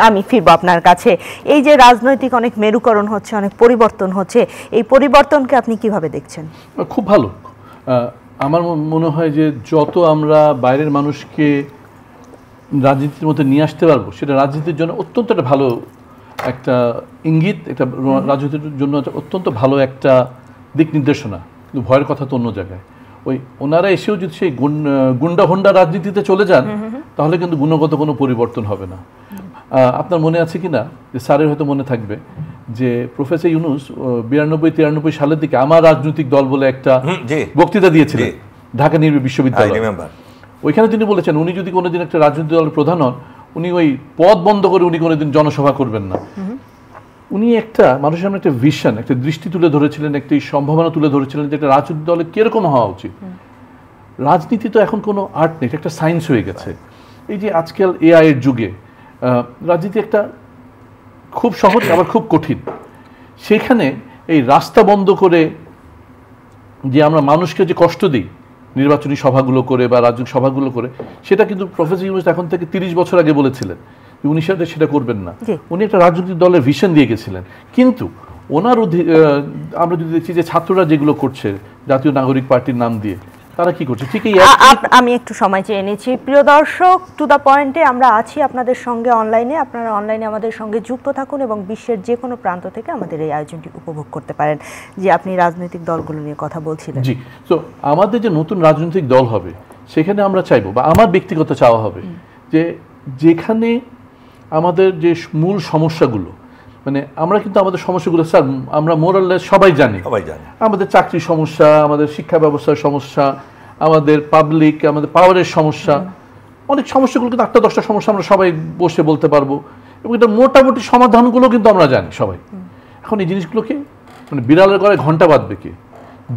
আমি ফিরবো আপনার কাছে। এই যে রাজনৈতিক অনেক মেরুকরণ হচ্ছে, অনেক পরিবর্তন হচ্ছে, এই পরিবর্তনকে আপনি কিভাবে দেখছেন? খুব ভালো। আমার মনে হয় যে যত আমরা বাইরের মানুষকে রাজনীতির মধ্যে নিয়ে আসতে পারবো, সেটা রাজনীতির জন্য অত্যন্ত একটা ভালো একটা ইঙ্গিত, একটা রাজনীতির জন্য অত্যন্ত ভালো একটা দিক নির্দেশনা। কিন্তু ভয়ের কথা তো অন্য জায়গায়। ওই ওনারা এসেও যদি সেই গুন্ডা হোন্ডা রাজনীতিতে চলে যান, তাহলে কিন্তু গুণগত কোনো পরিবর্তন হবে না। আপনার মনে আছে কি না, যে স্যারের হয়তো মনে থাকবে যে প্রফেসর ইউনূস 92-93 সালের দিকে আমার রাজনৈতিক দল বলে একটা বক্তৃতা দিয়েছিলেন ঢাকা বিশ্ববিদ্যালয়ে। ওইখানে তিনি বলেছেন, উনি যদি কোনোদিন একটা রাজনৈতিক দলের প্রধান হন, উনি ওই পদ বন্ধ করে উনি কোনোদিন জনসভা করবেন না। উনি একটা মানুষের সামনে একটা ভিশন, একটা দৃষ্টি তুলে ধরেছিলেন, একটি সম্ভাবনা তুলে ধরেছিলেন যে একটা রাজনৈতিক দলে কিরকম হওয়া উচিত। রাজনীতি তো এখন কোনো আর্ট নেই, একটা সায়েন্স হয়ে গেছে। এই যে আজকাল এআই এর যুগে রাজনীতি একটা খুব সহজ আবার খুব কঠিন। সেখানে এই রাস্তা বন্ধ করে যে আমরা মানুষকে যে কষ্ট দিই নির্বাচনী সভাগুলো করে বা রাজনৈতিক সভাগুলো করে, সেটা কিন্তু প্রফেসর ইউনূস এখন থেকে 30 বছর আগে বলেছিলেন যে উনি সেটা করবেন না। উনি একটা রাজনৈতিক দলের ভিশন দিয়ে গেছিলেন। কিন্তু ওনার আমরা যদি দেখছি যে ছাত্ররা যেগুলো করছে জাতীয় নাগরিক পার্টির নাম দিয়ে, তারা কি করছে ঠিক আমি একটু সময় চেয়ে নিচ্ছি। প্রিয় দর্শক, টু দ্য পয়েন্টে আমরা আছি আপনাদের সঙ্গে অনলাইনে। আপনারা অনলাইনে আমাদের সঙ্গে যুক্ত থাকুন এবং বিশ্বের যে কোনো প্রান্ত থেকে আমাদের এই আয়োজনটি উপভোগ করতে পারেন। যে আপনি রাজনৈতিক দলগুলো নিয়ে কথা বলছিলেন। জি, তো আমাদের যে নতুন রাজনৈতিক দল হবে সেখানে আমরা চাইবো, বা আমার ব্যক্তিগত চাওয়া হবে যে যেখানে আমাদের যে মূল সমস্যাগুলো, মানে আমরা কিন্তু আমাদের সমস্যাগুলো স্যার আমরা মোরাললেস সবাই জানি। আমাদের চাকরির সমস্যা, আমাদের শিক্ষা ব্যবস্থার সমস্যা, আমাদের পাবলিক, আমাদের পাওয়ারের সমস্যা, অনেক সমস্যাগুলো কিন্তু 8-10টা সমস্যা আমরা সবাই বসে বলতে পারবো এবং এটা মোটামুটি সমাধানগুলো কিন্তু আমরা জানি সবাই। এখন এই জিনিসগুলোকে মানে বিড়ালের গলায় ঘন্টা বাঁধবে কে?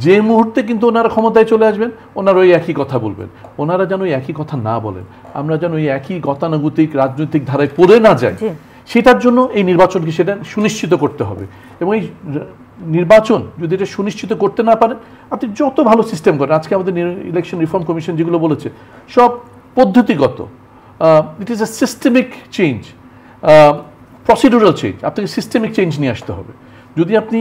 যে মুহূর্তে কিন্তু ওনারা ক্ষমতায় চলে আসবেন ওনারা ওই একই কথা বলবেন। ওনারা যেন ওই একই কথা না বলেন, আমরা যেন ওই একই গতানুগতিক রাজনৈতিক ধারায় পড়ে না যাই, সেটার জন্য এই নির্বাচনকে সেটা সুনিশ্চিত করতে হবে। এবং এই নির্বাচন যদি এটা সুনিশ্চিত করতে না পারেন, আপনি যত ভালো সিস্টেম করেন, আজকে আমাদের ইলেকশন রিফর্ম কমিশন যেগুলো বলেছে সব পদ্ধতিগত, it is a systemic change, procedural change. আপনাকে সিস্টেমিক চেঞ্জ নিয়ে আসতে হবে। যদি আপনি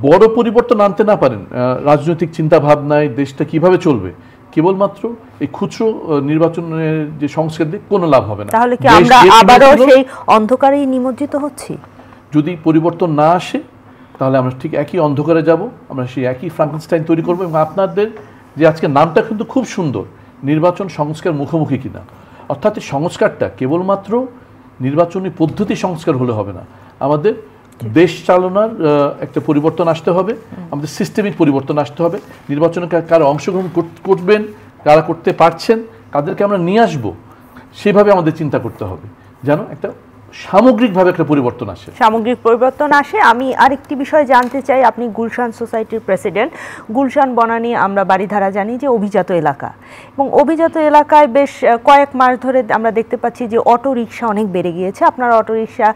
বড় পরিবর্তন আনতে না পারেন রাজনৈতিক চিন্তা ভাবনায়, দেশটা কিভাবে চলবে, কেবলমাত্র এই খুচরো নির্বাচনের যে সংস্কার দিয়ে কোনো লাভ হবে না। তাহলে কি আমরা আবারও সেই অন্ধকারেই নিমজ্জিত হচ্ছি? যদি পরিবর্তন না আসে তাহলে আমরা ঠিক একই অন্ধকারে যাব, আমরা সেই একই ফ্রাঙ্কেনস্টাইন তৈরি করবো। এবং আপনাদের যে আজকে নামটা কিন্তু খুব সুন্দর, নির্বাচন সংস্কার মুখোমুখি কিনা, অর্থাৎ এই সংস্কারটা কেবলমাত্র নির্বাচনী পদ্ধতি সংস্কার হলে হবে না, আমাদের দেশ চালনার একটা পরিবর্তন আসতে হবে, আমাদের সিস্টেমিক পরিবর্তন আসতে হবে। নির্বাচনে কারা অংশগ্রহণ করবেন, কারা করতে পারছেন, কাদেরকে আমরা নিয়ে আসবো, সেভাবে আমাদের চিন্তা করতে হবে যেন একটা সামগ্রিকভাবে একটা পরিবর্তন আসে, সামগ্রিক পরিবর্তন আসে। আমি আরেকটি বিষয় জানতে চাই, আপনি গুলশান সোসাইটির প্রেসিডেন্ট। গুলশান বনানী আমরা বাড়িধারা জানি যে অভিজাত এলাকা, এবং অভিজাত এলাকায় বেশ কয়েক মাস ধরে আমরা দেখতে পাচ্ছি যে অটো রিক্সা অনেক বেড়ে গিয়েছে। আপনারা অটো রিক্সা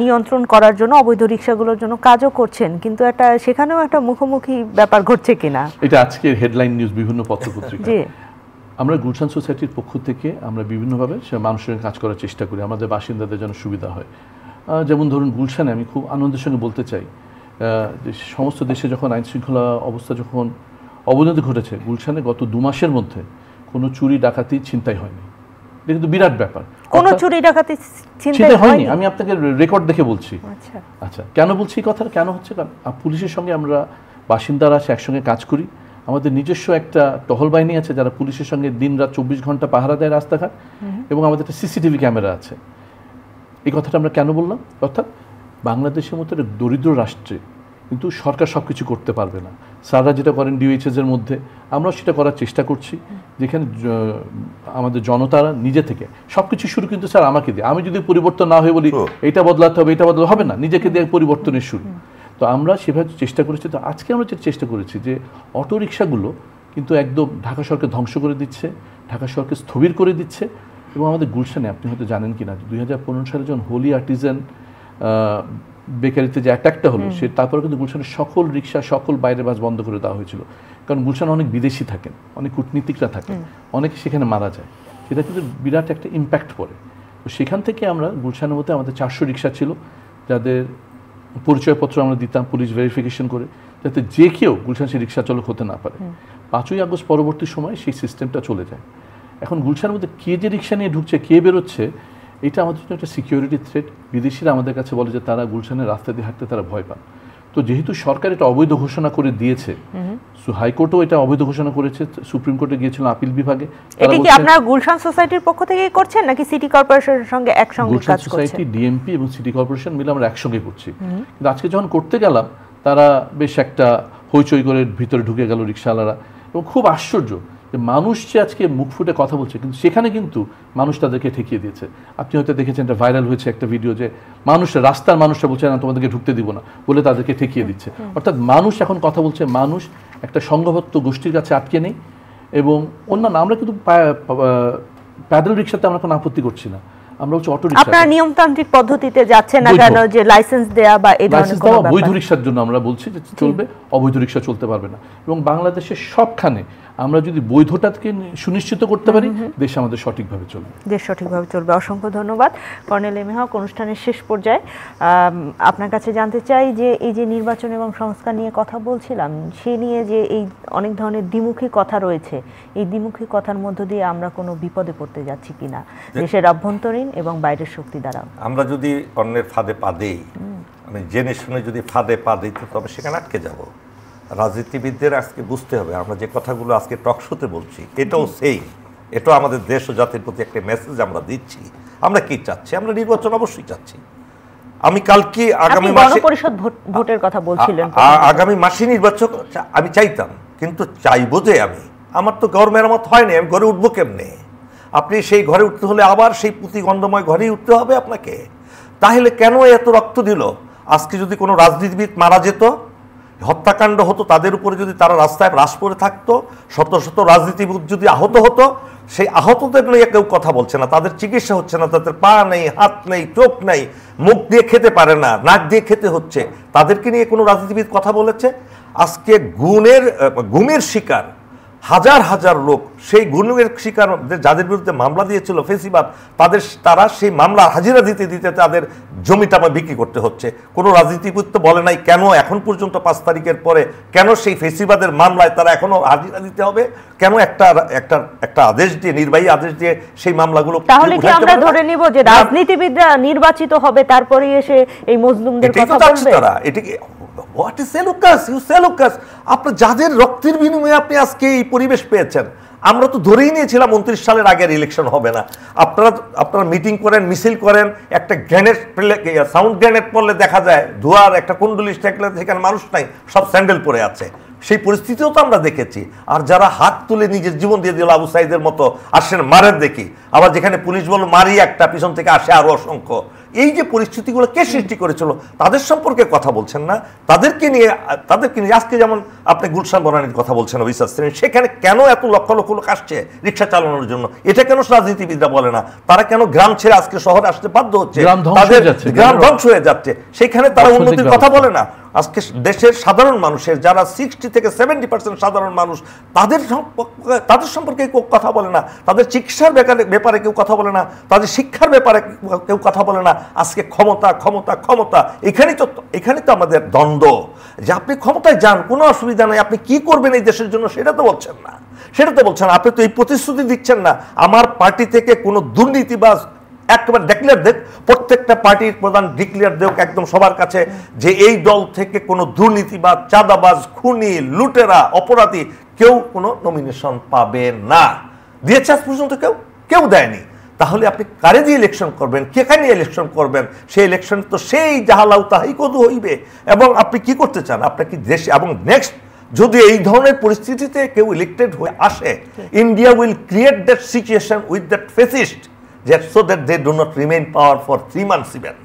নিয়ন্ত্রণ করার জন্য, অবৈধ রিক্সাগুলোর জন্য কাজও করছেন, কিন্তু একটা সেখানেও একটা মুখোমুখি ব্যাপার ঘটছে কিনা, এটা আজকের হেডলাইন নিউজ বিভিন্ন পত্রপত্রিকা। আমরা গুলশান সোসাইটির পক্ষ থেকে আমরা বিভিন্নভাবে মানুষের সঙ্গে কাজ করার চেষ্টা করি, আমাদের বাসিন্দাদের যেন সুবিধা হয়। যেমন ধরুন গুলশানে আমি খুব আনন্দের সঙ্গে বলতে চাই যে সমস্ত দেশে যখন আইন শৃঙ্খলা অবস্থা যখন অবনতি ঘটেছে, গুলশানে গত 2 মাসের মধ্যে কোনো চুরি ডাকাতি ছিনতাই হয়নি। এটা কিন্তু বিরাট ব্যাপার। কোনো চুরি ডাকাতি ছিনতাই হয়নি, আমি আপনাকে রেকর্ড দেখে বলছি। আচ্ছা, কেন বলছি এই কথাটা? কেন হচ্ছে, কারণ পুলিশের সঙ্গে আমরা বাসিন্দারা একসঙ্গে কাজ করি। আমাদের নিজস্ব একটা টহল বাহিনী আছে যারা পুলিশের সঙ্গে দিন-রাত 24 ঘন্টা পাহারা দেয় রাস্তাঘাট, এবং আমাদের একটা সিসিটিভি ক্যামেরা আছে। এই কথাটা আমরা কেন বললাম? অর্থাৎ বাংলাদেশের মতো একটা দরিদ্র রাষ্ট্রে কিন্তু সরকার সব কিছু করতে পারবে না। স্যাররা যেটা করেন ডিওএইচএস এর মধ্যে, আমরাও সেটা করার চেষ্টা করছি, যেখানে আমাদের জনতারা নিজে থেকে সব কিছু শুরু কিন্তু স্যার আমাকে দিয়ে। আমি যদি পরিবর্তন না হয়ে বলি এটা বদলাতে হবে, এটা বদলাতে হবে না, নিজেকে দিয়ে পরিবর্তনের শুরু। তো আমরা সেভাবে চেষ্টা করেছি। তো আজকে আমরা যেটা চেষ্টা করেছি যে অটো রিক্সাগুলো কিন্তু একদম ঢাকা শহরকে ধ্বংস করে দিচ্ছে, ঢাকা শহরকে স্থবির করে দিচ্ছে। এবং আমাদের গুলশানে আপনি হয়তো জানেন কি না, 2015 সালে যখন হোলি আর্টিজান বেকারিতে যে অ্যাটাকটা হলো, তারপরে কিন্তু গুলশানের সকল রিক্সা, সকল বাইরের বাস বন্ধ করে দেওয়া হয়েছিল। কারণ গুলশানে অনেক বিদেশি থাকেন, অনেক কূটনীতিকরা থাকেন, অনেকে সেখানে মারা যায়, সেটা কিন্তু বিরাট একটা ইম্প্যাক্ট পড়ে। তো সেখান থেকে আমরা গুলশানের মধ্যে আমাদের 400 রিক্সা ছিল, যাদের পরিচয়পত্র আমরা দিতাম পুলিশ ভেরিফিকেশন করে, যাতে যে কেউ গুলশান সে রিক্সা চালক হতে না পারে। 5ই আগস্ট পরবর্তী সময় সেই সিস্টেমটা চলে যায়। এখন গুলশানের মধ্যে কে যে রিক্সা নিয়ে ঢুকছে, কে বেরোচ্ছে, এটা আমাদের জন্য একটা সিকিউরিটি থ্রেট। বিদেশিরা আমাদের কাছে বলে যে তারা গুলশানের রাস্তা দিয়ে হাঁটতে তারা ভয় পান। তো যেহেতু সরকার এটা অবৈধ ঘোষণা করে দিয়েছে, হাইকোর্টও এটা অবৈধ ঘোষণা করেছে, সুপ্রিম কোর্টে গিয়েছিল আপিল বিভাগে। এটা কি আপনারা গুলশান সোসাইটির পক্ষ থেকে করছেন নাকি সিটি কর্পোরেশনের সঙ্গে একসঙ্গে কাজ করছেন? গুলশান সোসাইটি, ডিএমপি এবং সিটি কর্পোরেশন মিলে আমরা একসঙ্গে করছি। কিন্তু আজকে যখন করতে গেলাম, তারা বেশ একটা হইচই করে ভিতরে ঢুকে গেল রিক্সাওয়ালারা, এবং খুব আশ্চর্য যে মানুষ যে আজকে মুখ ফুটে কথা বলছে, কিন্তু সেখানে কিন্তু মানুষ তাদেরকে ঠেকিয়ে দিয়েছে। আপনি হয়তো দেখেছেন, এটা ভাইরাল হয়েছে একটা ভিডিও, যে রাস্তার মানুষরা বলছে না তোমাদেরকে ঢুকতে দিব না বলে তাদেরকে ঠেকিয়ে দিচ্ছে। অর্থাৎ মানুষ এখন কথা বলছে, মানুষ একটা সংঘবদ্ধ গোষ্ঠীর কাছে আটকে নেই। এবং অন্যান্য আমরা কিন্তু প্যাডেল রিক্সাতে আমরা কোনো আপত্তি করছি না, আমরা হচ্ছে অটো রিক্সা। আপনারা নিয়মতান্ত্রিক পদ্ধতিতে যাচ্ছেন না কেন, যে লাইসেন্স দেয়া বা এই ধরনের কোনো ব্যাপার? বৈধ রিক্সার জন্য আমরা বলছি যে চলবে, অবৈধ রিক্সা চলতে পারবে না। এবং বাংলাদেশের সবখানে আমরা যদি বৈধতাকে সুনিশ্চিত করতে পারি, দেশ আমাদের সঠিকভাবে চলবে। দেশ সঠিকভাবে চলবে। অসংখ্য ধন্যবাদ কর্নেল এম এ হক। অনুষ্ঠানের শেষ পর্যায়ে আপনার কাছে জানতে চাই যে এই যে নির্বাচন এবং সংস্কার নিয়ে কথা বলছিলাম, সে নিয়ে যে এই অনেক ধরনের দ্বিমুখী কথা রয়েছে, এই দ্বিমুখী কথার মধ্য দিয়ে আমরা কোনো বিপদে পড়তে যাচ্ছি কিনা দেশের অভ্যন্তরীণ এবং বাইরের শক্তি দ্বারা? আমরা যদি অন্যের ফাঁদে পা দেই, আমি জেনে শুনে যদি ফাঁদে পা দিই, তবে সেখানে আটকে যাব। রাজনীতিবিদদের আজকে বুঝতে হবে, আমরা যে কথাগুলো আজকে টকশোতে বলছি, এটাও এটাও আমাদের দেশ ও জাতির প্রতি একটা মেসেজ আমরা দিচ্ছি। আমরা কি চাচ্ছি? আমরা নির্বাচন অবশ্যই চাচ্ছি। আমি কালকে আগামী মাসে গণপরিষদ ভোটের কথা বলছিলেন, আগামী মাসে নির্বাচন আমি চাইতাম, কিন্তু চাইবো যে আমার তো ঘর মেরামত হয়নি, আমি ঘরে উঠবো কেমনে? আপনি সেই ঘরে উঠতে হলে আবার সেই পুঁতি গন্ধময় ঘরেই উঠতে হবে আপনাকে। তাহলে কেন এত রক্ত দিল? আজকে যদি কোনো রাজনীতিবিদ মারা যেত, হত্যাকাণ্ড হতো, তাদের উপরে যদি তারা রাস্তায় রাশ পড়ে থাকতো, শত শত রাজনীতিবিদ যদি আহত হতো, সেই আহতদের নিয়ে কেউ কথা বলছে না, তাদের চিকিৎসা হচ্ছে না, তাদের পা নেই, হাত নেই, চোখ নেই, মুখ দিয়ে খেতে পারে না, নাক দিয়ে খেতে হচ্ছে, তাদেরকে নিয়ে কোনো রাজনীতিবিদ কথা বলেছে? আজকে গুমের শিকার হাজার হাজার লোক, সেই গুণের শিকার যাদের বিরুদ্ধে মামলা দিয়েছিল ফেসিবাদ, তারা সেই মামলা হাজিরা দিতে দিতে তাদের জমিটা বিক্রি করতে হচ্ছে। কোনো রাজনীতিবিদ তো বলে নাই কেন এখন পর্যন্ত 5 তারিখের পরে কেন সেই ফেসিবাদের মামলায় তারা এখনো হাজিরা দিতে হবে, কেন একটা আদেশ দিয়ে, নির্বাহী আদেশ দিয়ে সেই মামলাগুলো। তাহলে কি আমরা ধরে নিব যে রাজনীতিবিদরা নির্বাচিত হবে তারপরে এসে এই মজলুমদের কথা বলবে? এটাকে what is Seleucus? You Seleucus. আপনার যাদের রক্তের বিনিময়ে আপনি আজকে এই পরিবেশ পেয়েছেন, আমরা তো ধরেই নিয়েছিলাম 29 সালের আগের ইলেকশন হবে না। আপনারা মিটিং করেন, মিছিল করেন, একটা গ্রেনেড সাউন্ড গ্রেনেড পড়লে দেখা যায় ধোঁয়ার একটা কুণ্ডলি থাকলে সেখানে মানুষ নাই, সব স্যান্ডেল পরে আছে। সেই পরিস্থিতিও তো আমরা দেখেছি। আর যারা হাত তুলে নিজের জীবন দিয়ে দিল আবু সাইদের মতো, আসেন মারেন দেখি, আবার যেখানে পুলিশ বলল মারি একটা, পিছন থেকে আসে আরো অসংখ্য। এই যে পরিস্থিতিগুলো কে সৃষ্টি করেছিল, তাদের সম্পর্কে কথা বলছেন না। তাদেরকে নিয়ে আজকে যেমন আপনি গুলশান বনানীর কথা বলছেন, সেখানে কেন এত লক্ষ লক্ষ লোক আসছে রিক্সা চালানোর জন্য? এটা কেন রাজনীতিবিদরা বলে না? তারা কেন গ্রাম ছেড়ে আজকে শহরে আসতে বাধ্য হচ্ছে? তাদের গ্রাম ধ্বংস হয়ে যাচ্ছে, সেখানে তারা উন্নতির কথা বলে না। আজকে দেশের সাধারণ মানুষের যারা 60 থেকে 70% সাধারণ মানুষ, তাদের সম্পর্কে কেউ কথা বলে না, তাদের চিকিৎসার ব্যাপারে কেউ কথা বলে না, তাদের শিক্ষার ব্যাপারে কেউ কথা বলে না। আজকে ক্ষমতা ক্ষমতা ক্ষমতা, এখানে তো আমাদের দ্বন্দ্ব, যে আপনি ক্ষমতায় যান, কোনো অসুবিধা নেই, আপনি কি করবেন এই দেশের জন্য সেটা তো বলছেন না। আপনি তো এই প্রতিশ্রুতি দিচ্ছেন না, আমার পার্টি থেকে কোনো দুর্নীতিবাজ একবার ডিক্লেয়ার দেখ, প্রত্যেকটা পার্টির প্রধান ডিক্লেয়ার দেখ একদম সবার কাছে, যে এই দল থেকে কোনো দুর্নীতিবাজ, চাঁদাবাজ, খুনি, লুটেরা, অপরাধী কেউ কোনো নমিনেশন পাবে না। দিয়েছে আজ পর্যন্ত কেউ দেয়নি। তাহলে আপনি কারে দিয়ে ইলেকশন করবেন, কেখানে ইলেকশন করবেন? সেই ইলেকশন তো সেই যাহালাউ তাহাই কদু হইবে। এবং আপনি কি করতে চান? আপনার কি দেশে, এবং নেক্সট যদি এই ধরনের পরিস্থিতিতে কেউ ইলেক্টেড হয়ে আসে, India will create that situation with that fascist, so that they do not remain power for 3 months even.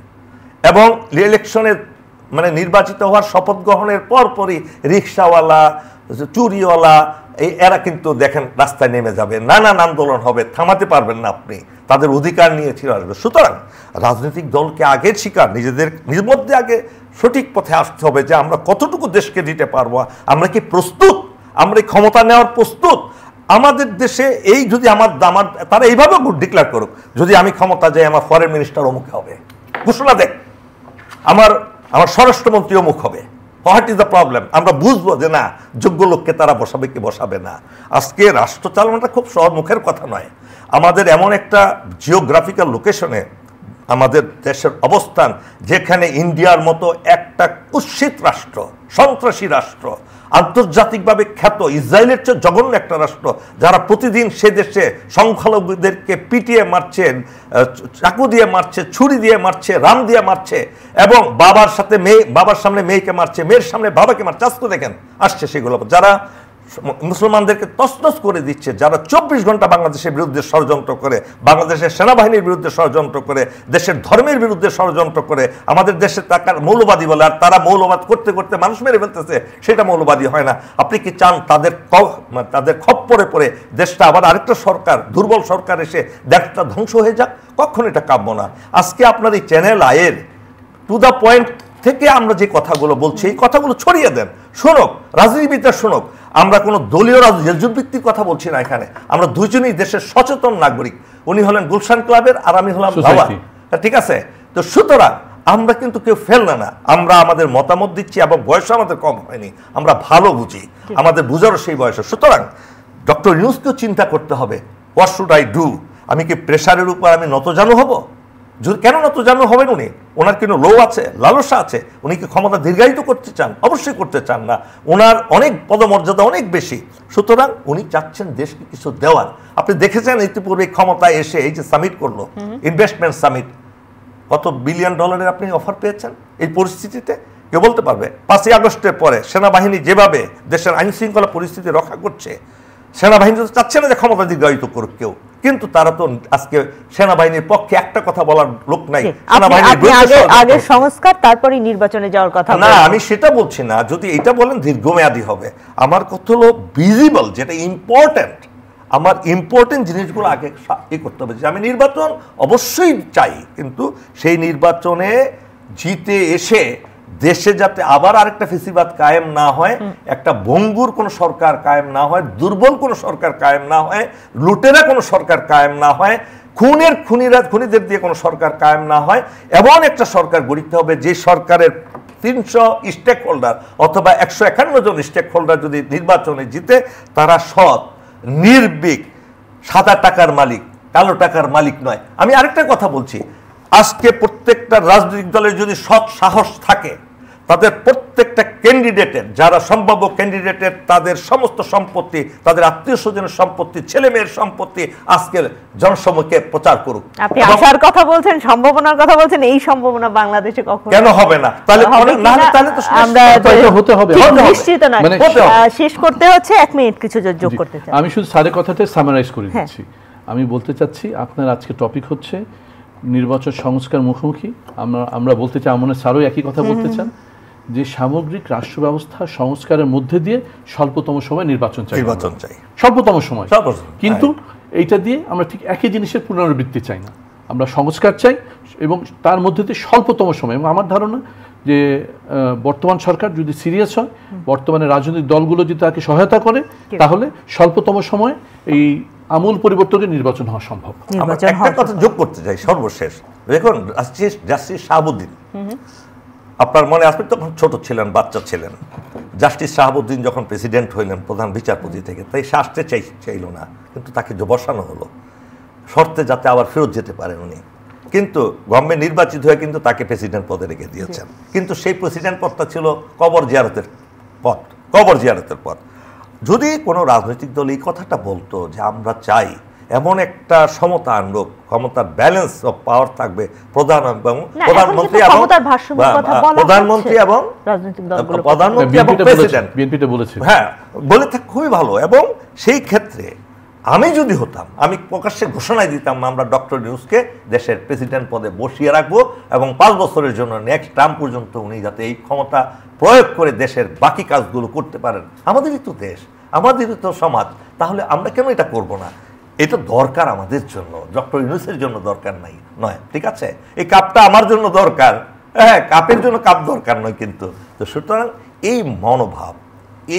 এবং ইলেকশনে নির্বাচিত হওয়ার শপথ গ্রহণের পরপরই রিক্সাওয়ালা, চুরিওয়ালা, এরা কিন্তু দেখেন রাস্তায় নেমে যাবে, নানান আন্দোলন হবে, থামাতে পারবেন না আপনি, তাদের অধিকার নিয়ে ছিল আসবে। সুতরাং রাজনৈতিক দলকে আগে শিকার, নিজেদের মধ্যে আগে সঠিক পথে আসতে হবে যে আমরা কতটুকু দেশকে দিতে পারবো, আমরা কি প্রস্তুত, আমরা এই ক্ষমতা নেওয়ার প্রস্তুত। আমাদের দেশে এই যদি আমার তারা এইভাবে ডিক্লেয়ার করুক, যদি আমি ক্ষমতা যাই আমার ফরেন মিনিস্টার অমুক হবে, ঘোষণা দেখ আমার স্বরাষ্ট্রমন্ত্রী অমুক হবে, হোয়াট ইজ দ্য প্রবলেম? আমরা বুঝবো যে না, যোগ্য লোককে তারা বসাবে কি বসাবে না। আজকে রাষ্ট্র চালানোটা খুব সহজ মুখের কথা নয়। আমাদের এমন একটা জিওগ্রাফিক্যাল লোকেশনে আমাদের দেশের অবস্থান, যেখানে ইন্ডিয়ার মতো একটা কুৎসিত রাষ্ট্র, সন্ত্রাসী রাষ্ট্র, আন্তর্জাতিকভাবে খ্যাত ইসরায়েলের চেয়ে জঘন্য একটা রাষ্ট্র, যারা প্রতিদিন সে দেশে সংখ্যালঘুদেরকে পিটিয়ে মারছে, চাকু দিয়ে মারছে, ছুরি দিয়ে মারছে, রাম দিয়ে মারছে, এবং বাবার সামনে মেয়েকে মারছে, মেয়ের সামনে বাবাকে মারছে। আজকে দেখেন আসছে সেগুলো, যারা মুসলমানদেরকে তছনছ করে দিচ্ছে, যারা 24 ঘন্টা বাংলাদেশের বিরুদ্ধে ষড়যন্ত্র করে, বাংলাদেশের সেনাবাহিনীর বিরুদ্ধে ষড়যন্ত্র করে, দেশের ধর্মের বিরুদ্ধে ষড়যন্ত্র করে, আমাদের দেশে তাকার মৌলবাদী বলে, আর তারা মৌলবাদ করতে করতে মানুষ মেরে ফেলতেছে, সেটা মৌলবাদী হয় না। আপনি কি চান তাদের খপ্পরে পড়ে দেশটা আবার আরেকটা সরকার, দুর্বল সরকার এসে দেশটা ধ্বংস হয়ে যাক? কখন এটা কাম্য না। আজকে আপনার এই চ্যানেল আয়ের টু দ্য পয়েন্ট থেকে আমরা যে কথাগুলো বলছি, এই কথাগুলো ছড়িয়ে দেন, শোনক, রাজনীতিবিদরা শোনক। আমরা কোনো দলীয় রাজনীতির কথা বলছি না এখানে, আমরা দুইজনই দেশের সচেতন নাগরিক। উনি হলেন গুলশান ক্লাবের, আর আমি হলাম বাবা, ঠিক আছে? তো সুতরাং আমরা কিন্তু কেউ ফেল না, আমরা আমাদের মতামত দিচ্ছি, এবং বয়স আমাদের কম হয়নি, আমরা ভালো বুঝি, আমাদের বুঝারও সেই বয়স। সুতরাং ডক্টর ইউনূসকেও চিন্তা করতে হবে, হোয়াট শুড আই ডু? আমি কি প্রেশারের উপর আমি নতজানু হব? কেন নতজানু হবেন উনি? ওনার কিন্তু লোভ আছে, লালসা আছে, উনি কি ক্ষমতা দীর্ঘায়িত করতে চান? অবশ্যই করতে চান না, ওনার অনেক পদমর্যাদা অনেক বেশি। সুতরাং উনি চাচ্ছেন দেশকে কিছু দেওয়ার। আপনি দেখেছেন ইতিপূর্বে ক্ষমতায় এসে এই যে সামিট করলো, ইনভেস্টমেন্ট সামিট, কত বিলিয়ন ডলারের আপনি অফার পেয়েছেন? এই পরিস্থিতিতে কেউ বলতে পারবে? 5ই আগস্টের পরে সেনাবাহিনী যেভাবে দেশের আইন শৃঙ্খলা পরিস্থিতি রক্ষা করছে, সেনাবাহিনী তো চাচ্ছে না যে ক্ষমতা দীর্ঘায়িত করুক কেউ, কিন্তু তারা তো আজকে সেনাবাহিনীর পক্ষে একটা কথা বলার লোক নাই। আগে সংস্কার, তারপরে নির্বাচনে যাওয়ার কথা না, আমি সেটা বলছি না। যদি এটা বলেন দীর্ঘমেয়াদী হবে, আমার কথা হলো ভিজিবল, যেটা ইম্পর্টেন্ট। আমার ইম্পর্টেন্ট জিনিসগুলো আগে করতে হবে। যে আমি নির্বাচন অবশ্যই চাই, কিন্তু সেই নির্বাচনে জিতে এসে দেশে যাতে আবার আরেকটা ফেসিবাদ কায়েম না হয়, একটা ভঙ্গুর কোনো সরকার কায়েম না হয়, দুর্বল কোনো সরকার কায়েম না হয়, লুটেরা কোনো সরকার কায়েম না হয়, খুনিদের দিয়ে কোনো সরকার কায়েম না হয়, এমন একটা সরকার গড়িতে হবে যে সরকারের 300 স্টেক হোল্ডার অথবা 151 জন স্টেক হোল্ডার যদি নির্বাচনে জিতে, তারা সৎ, নির্ভীক, সাদা টাকার মালিক, কালো টাকার মালিক নয়। আমি আরেকটা কথা বলছি, আজকে প্রত্যেকটা রাজনৈতিক দলের যদি সৎ সাহস থাকে, তাদের প্রত্যেকটা ক্যান্ডিডেটের, যারা সম্ভাব্য ক্যান্ডিডেটের, তাদের সমস্ত সম্পত্তি, তাদের আত্মীয় স্বজনের সম্পত্তি, ছেলে মেয়ের সম্পত্তি আজকের জনসমক্ষে প্রচার করুক। আপনি আশার কথা বলছেন, সম্ভাবনার কথা বলছেন, এই সম্ভাবনা বাংলাদেশে কখনো কেন হবে না? তাহলে তো আমরা হতে হবে, নিশ্চিত নয়। শেষ করতে হচ্ছে, 1 মিনিট কিছু যোগ করতে চাই। আমি শুধু সাড়ে কথাটা সামারাইজ করে দিচ্ছি। আমি বলতে চাচ্ছি, আপনার আজকে টপিক হচ্ছে নির্বাচন সংস্কার মুখোমুখি। আমরা বলতে চাই, আমনের স্যারও একই কথা বলতে চান, যে সামগ্রিক রাষ্ট্র ব্যবস্থা সংস্কারের মধ্যে দিয়ে স্বল্পতম সময় নির্বাচন চাই, স্বল্পতম সময়। কিন্তু এইটা দিয়ে আমরা ঠিক একই জিনিসের পুনরাবৃত্তি চাই না, আমরা সংস্কার চাই, এবং তার মধ্যে দিয়ে স্বল্পতম সময়। এবং আমার ধারণা যে বর্তমান সরকার যদি সিরিয়াস হয়, বর্তমানে রাজনৈতিক দলগুলো যদি তাকে সহায়তা করে, তাহলে স্বল্পতম সময় এই আমূল পরিবর্তনের নির্বাচন হওয়া সম্ভব। একটা কথা যোগ করতে চাই সর্বশেষ, দেখুন জাস্টিস শাহাবুদ্দিন, আপনার মনে আসবে, তখন ছোট ছিলেন, বাচ্চা ছিলেন। জাস্টিস শাহাবুদ্দিন যখন প্রেসিডেন্ট হইলেন প্রধান বিচারপতি থেকে, তাই সে আসতে চাইল না, কিন্তু তাকে বসানো হলো শর্তে যাতে আবার ফেরত যেতে পারেন উনি। কিন্তু গভর্নমেন্ট নির্বাচিত হয়ে কিন্তু তাকে প্রেসিডেন্ট পদে রেখে দিয়েছেন। কিন্তু সেই প্রেসিডেন্ট পদটা ছিল কবর জিয়ারতের পদ। যদি কোনো রাজনৈতিক দল এই কথাটা বলতো যে আমরা চাই এমন একটা সমতা আনব, ক্ষমতার ব্যালেন্স অফ পাওয়ার থাকবে প্রধানমন্ত্রী এবং প্রেসিডেন্ট, হ্যাঁ, বলে থাক খুবই ভালো। এবং সেই ক্ষেত্রে আমি যদি হতাম, আমি প্রকাশ্যে ঘোষণায় দিতাম আমরা ডক্টর ইউনূসকে দেশের প্রেসিডেন্ট পদে বসিয়ে রাখবো, এবং 5 বছরের জন্য নেক্সট টার্ম পর্যন্ত উনি যাতে এই ক্ষমতা প্রয়োগ করে দেশের বাকি কাজগুলো করতে পারেন। আমাদেরই তো দেশ, আমাদেরই তো সমাজ, তাহলে আমরা কেন এটা করব না? এটা দরকার আমাদের জন্য, ডক্টর ইউনূসের জন্য দরকার নয়, ঠিক আছে? এই কাপটা আমার জন্য দরকার, হ্যাঁ, কাপের জন্য কাপ দরকার নয়। কিন্তু তো সুতরাং এই মনোভাব,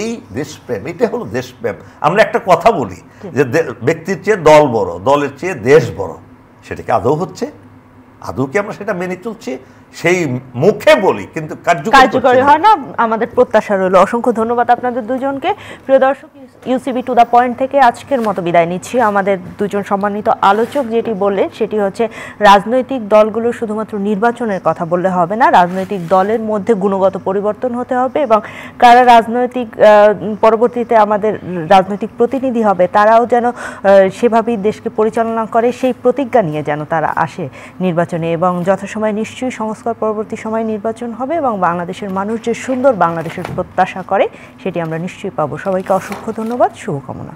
এই দেশপ্রেম, এটা হলো দেশপ্রেম। আমরা একটা কথা বলি যে ব্যক্তির চেয়ে দল বড়, দলের চেয়ে দেশ বড়। সেটা কি আদৌ হচ্ছে? আদৌ কি আমরা সেটা মেনে চলছি? সেই মুখে বলি, কিন্তু কার্যকরী হয় না। আমাদের প্রত্যাশা রইল। অসংখ্য ধন্যবাদ আপনাদের দুজনকে। প্রিয় দর্শক, ইউসিবি টু দ্য পয়েন্ট থেকে আজকের মতো বিদায় নিচ্ছি। আমাদের দুজন সম্মানিত আলোচক যেটি বললেন সেটি হচ্ছে, রাজনৈতিক দলগুলো শুধুমাত্র নির্বাচনের কথা বললে হবে না, রাজনৈতিক দলের মধ্যে গুণগত পরিবর্তন হতে হবে, এবং কারা রাজনৈতিক পরবর্তীতে আমাদের রাজনৈতিক প্রতিনিধি হবে, তারাও যেন সেভাবেই দেশকে পরিচালনা করে, সেই প্রতিজ্ঞা নিয়ে যেন তারা আসে নির্বাচনে, এবং যথাসময়ে নিশ্চয়ই সংস্কার পরবর্তী সময়ে নির্বাচন হবে এবং বাংলাদেশের মানুষ যে সুন্দর বাংলাদেশের প্রত্যাশা করে সেটি আমরা নিশ্চয়ই পাবো। সবাইকে অসংখ্য ধন্যবাদ, শুভকামনা।